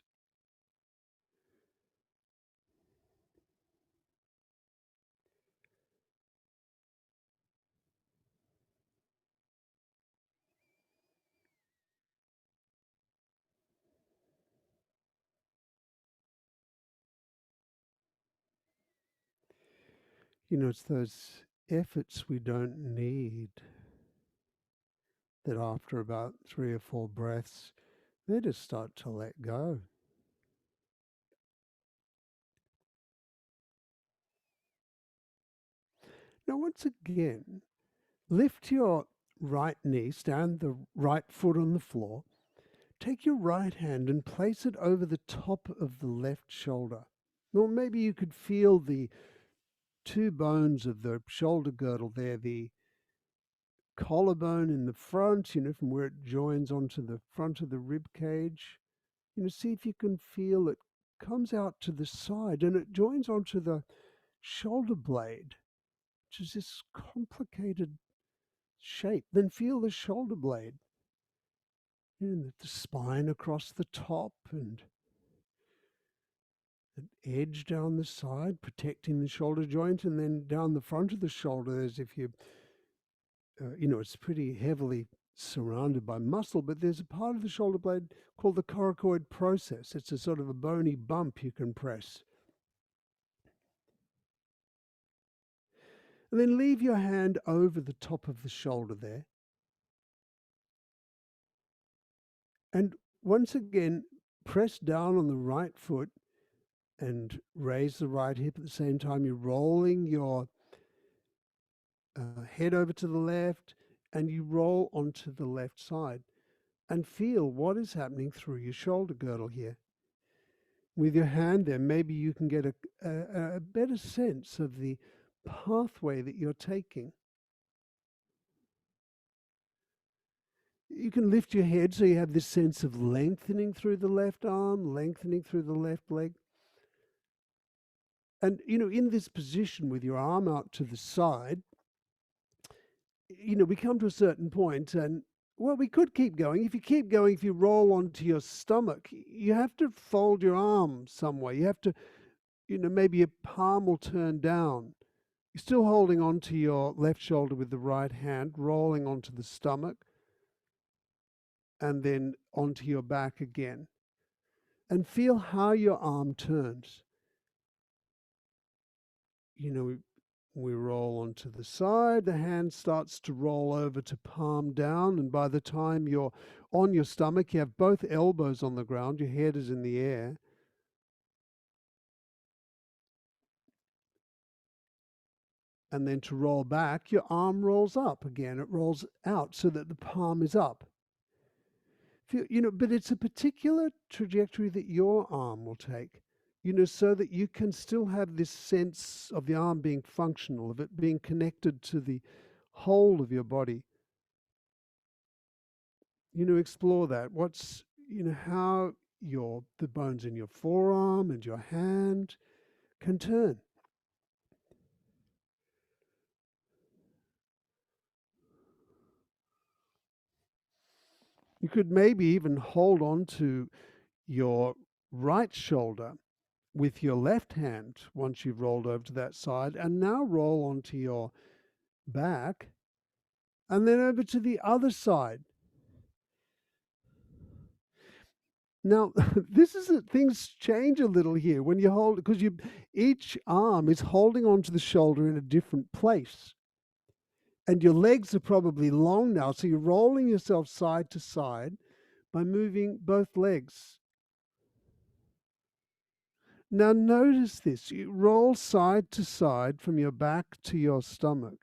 It's those efforts we don't need that after about 3 or 4 breaths, they just start to let go. Now, once again, lift your right knee, stand the right foot on the floor. Take your right hand and place it over the top of the left shoulder. Or maybe you could feel the two bones of the shoulder girdle there, the collarbone in the front, from where it joins onto the front of the rib cage. See if you can feel it comes out to the side and it joins onto the shoulder blade, which is this complicated shape. Then feel the shoulder blade, the spine across the top and an edge down the side, protecting the shoulder joint, and then down the front of the shoulder, as if it's pretty heavily surrounded by muscle, but there's a part of the shoulder blade called the coracoid process. It's a sort of a bony bump you can press. And then leave your hand over the top of the shoulder there. And once again, press down on the right foot and raise the right hip at the same time. You're rolling your head over to the left and you roll onto the left side and feel what is happening through your shoulder girdle here. With your hand there, maybe you can get a better sense of the pathway that you're taking. You can lift your head so you have this sense of lengthening through the left arm, lengthening through the left leg. And, in this position with your arm out to the side, we come to a certain point and, well, we could keep going. If you keep going, if you roll onto your stomach, you have to fold your arm some way. You have to, maybe your palm will turn down. You're still holding onto your left shoulder with the right hand, rolling onto the stomach, and then onto your back again. And feel how your arm turns. We roll onto the side, the hand starts to roll over to palm down, and by the time you're on your stomach, you have both elbows on the ground, your head is in the air. And then to roll back, your arm rolls up again. It rolls out so that the palm is up. But it's a particular trajectory that your arm will take, so that you can still have this sense of the arm being functional, of it being connected to the whole of your body. Explore that. What's, how the bones in your forearm and your hand can turn. You could maybe even hold on to your right shoulder with your left hand once you've rolled over to that side, and now roll onto your back and then over to the other side. Now, this is things change a little here when you hold, because each arm is holding onto the shoulder in a different place. And your legs are probably long now, so you're rolling yourself side to side by moving both legs. Now notice this. You roll side to side from your back to your stomach.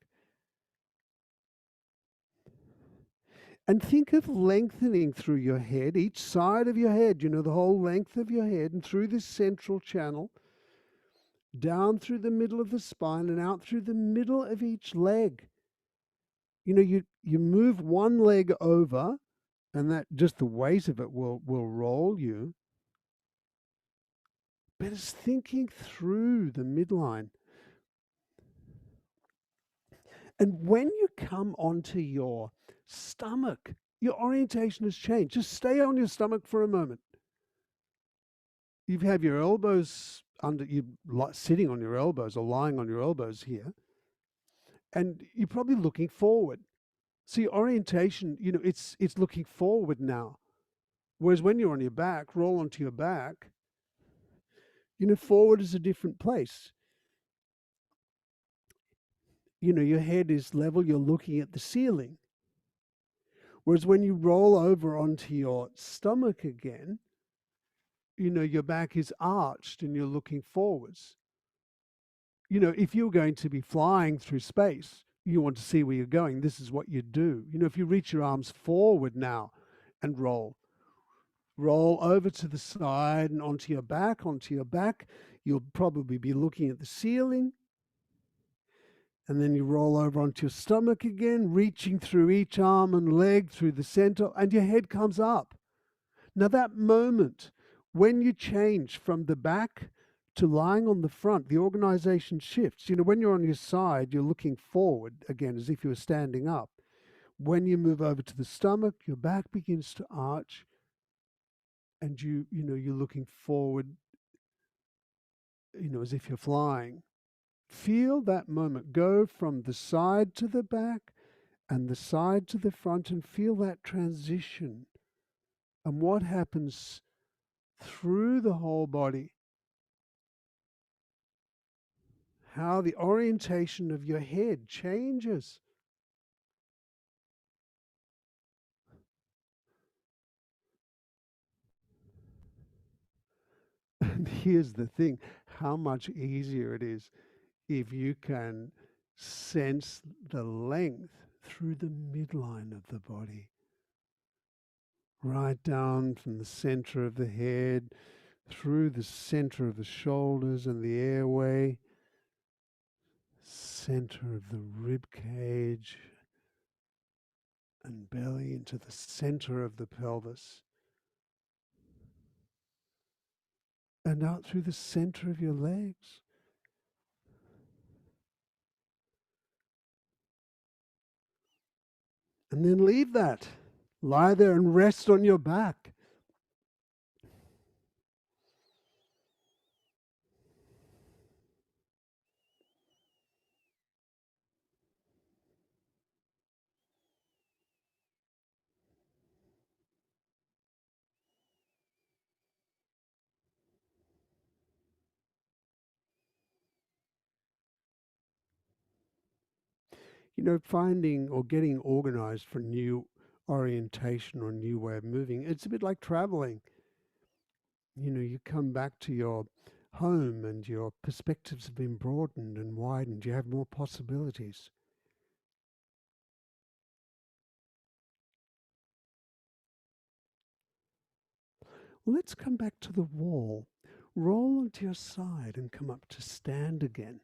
And think of lengthening through your head, each side of your head, the whole length of your head, and through this central channel, down through the middle of the spine and out through the middle of each leg. You move one leg over, and that just the weight of it will roll you. But it's thinking through the midline. And when you come onto your stomach, your orientation has changed. Just stay on your stomach for a moment. You have your elbows under you, sitting on your elbows or lying on your elbows here, and you're probably looking forward. So your orientation, it's looking forward now. Whereas when you're on your back, roll onto your back, forward is a different place. Your head is level, you're looking at the ceiling. Whereas when you roll over onto your stomach again, your back is arched and you're looking forwards. If you're going to be flying through space, you want to see where you're going, this is what you do. If you reach your arms forward now and roll over to the side and onto your back, you'll probably be looking at the ceiling. And then you roll over onto your stomach again, reaching through each arm and leg through the center, and your head comes up. Now, that moment when you change from the back to lying on the front, the organization shifts. When you're on your side, you're looking forward again as if you were standing up. When you move over to the stomach, your back begins to arch, and you're looking forward, as if you're flying. Feel that moment. Go from the side to the back and the side to the front, and feel that transition and what happens through the whole body. How the orientation of your head changes. And here's the thing, how much easier it is if you can sense the length through the midline of the body. Right down from the center of the head, through the center of the shoulders and the airway, center of the rib cage and belly into the center of the pelvis, and out through the center of your legs. And then leave that. Lie there and rest on your back. Finding or getting organized for new orientation or new way of moving, it's a bit like traveling. You come back to your home and your perspectives have been broadened and widened. You have more possibilities. Let's come back to the wall. Roll onto your side and come up to stand again.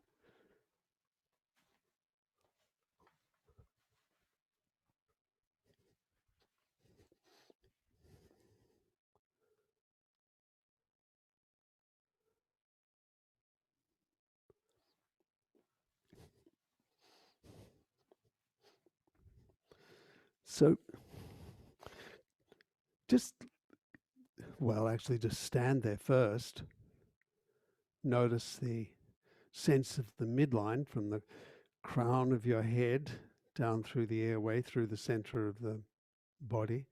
So Just, well, actually, just stand there first. Notice the sense of the midline from the crown of your head down through the airway, through the center of the body.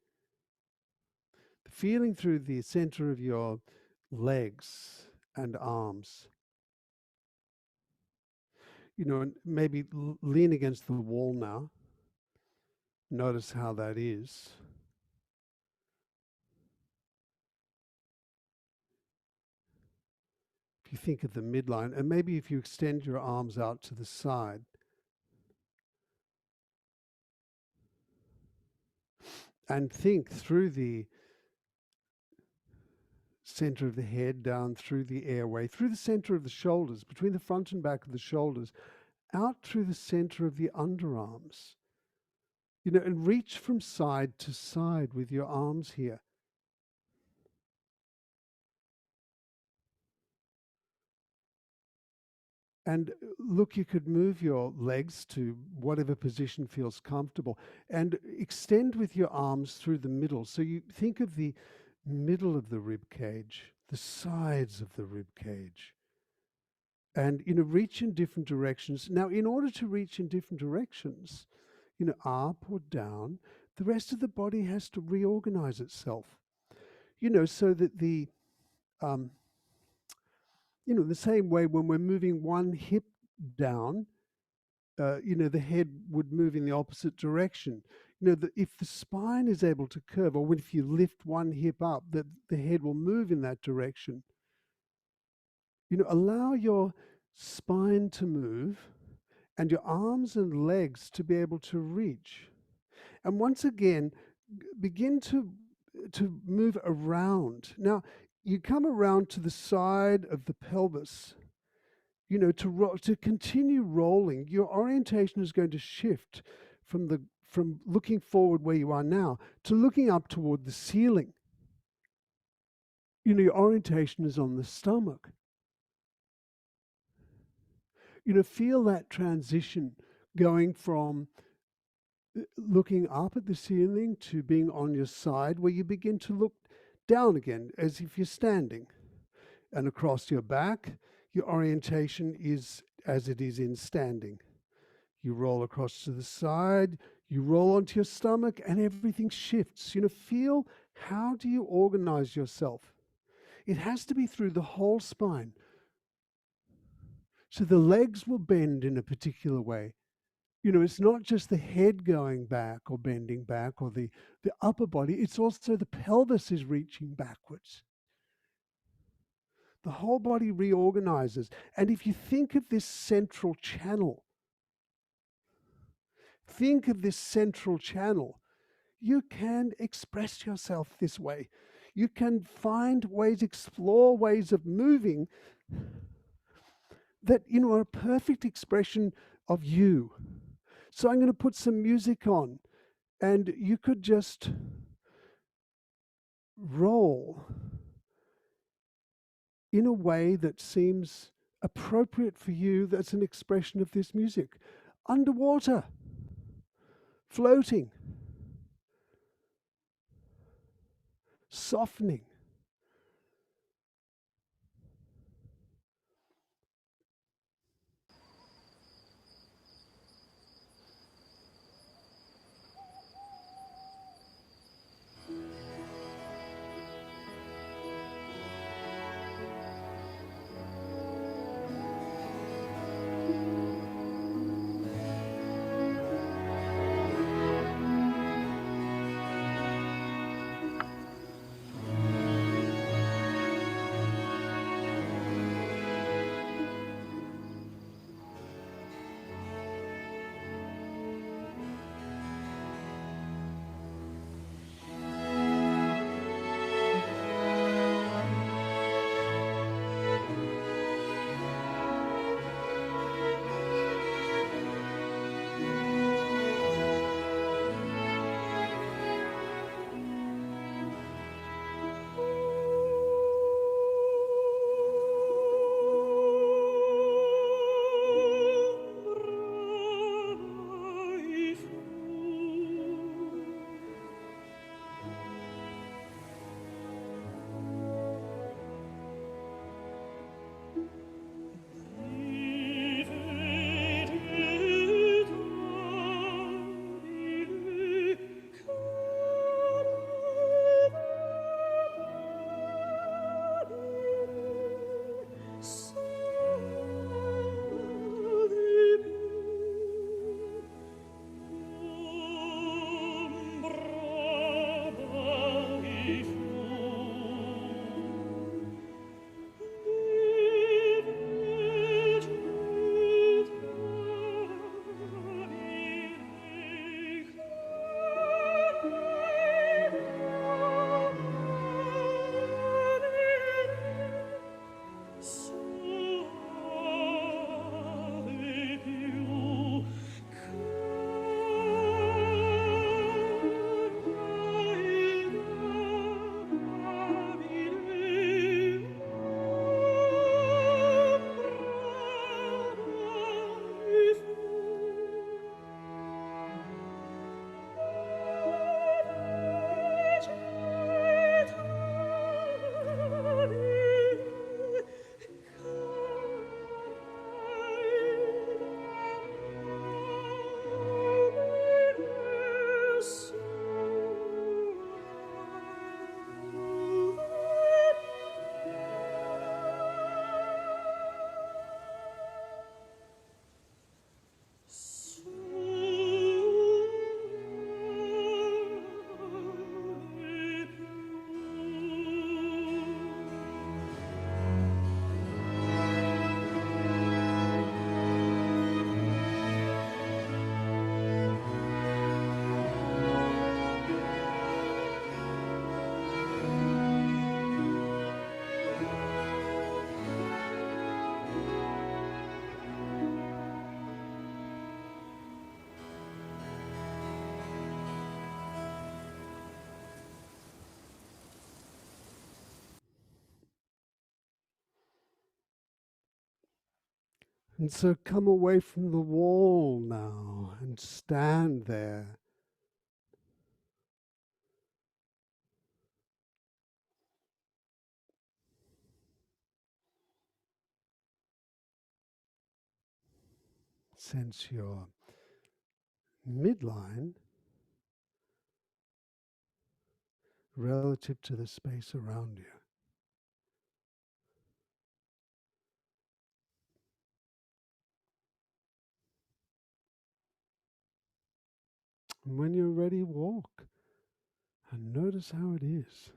The feeling through the center of your legs and arms. And maybe lean against the wall now. Notice how that is. If you think of the midline, and maybe if you extend your arms out to the side, and think through the center of the head, down through the airway, through the center of the shoulders, between the front and back of the shoulders, out through the center of the underarms. And reach from side to side with your arms here. And look, you could move your legs to whatever position feels comfortable and extend with your arms through the middle. So you think of the middle of the rib cage, the sides of the rib cage, and reach in different directions. Now, in order to reach in different directions, up or down, the rest of the body has to reorganize itself. So that the the same way when we're moving one hip down, the head would move in the opposite direction. If the spine is able to curve, or if you lift one hip up, that the head will move in that direction. Allow your spine to move and your arms and legs to be able to reach. And once again, begin to move around. Now, you come around to the side of the pelvis, to continue rolling. Your orientation is going to shift from looking forward where you are now to looking up toward the ceiling. Your orientation is on the stomach. Feel that transition going from looking up at the ceiling to being on your side, where you begin to look down again as if you're standing. And across your back, your orientation is as it is in standing. You roll across to the side, you roll onto your stomach, and everything shifts. Feel, how do you organize yourself? It has to be through the whole spine. So the legs will bend in a particular way. It's not just the head going back or bending back, or the upper body, it's also the pelvis is reaching backwards. The whole body reorganizes. And if you think of this central channel, you can express yourself this way. You can find ways, explore ways of moving that, are a perfect expression of you. So I'm going to put some music on, and you could just roll in a way that seems appropriate for you, that's an expression of this music. Underwater, floating, softening. And so come away from the wall now and stand there. Sense your midline relative to the space around you. And when you're ready, walk and notice how it is.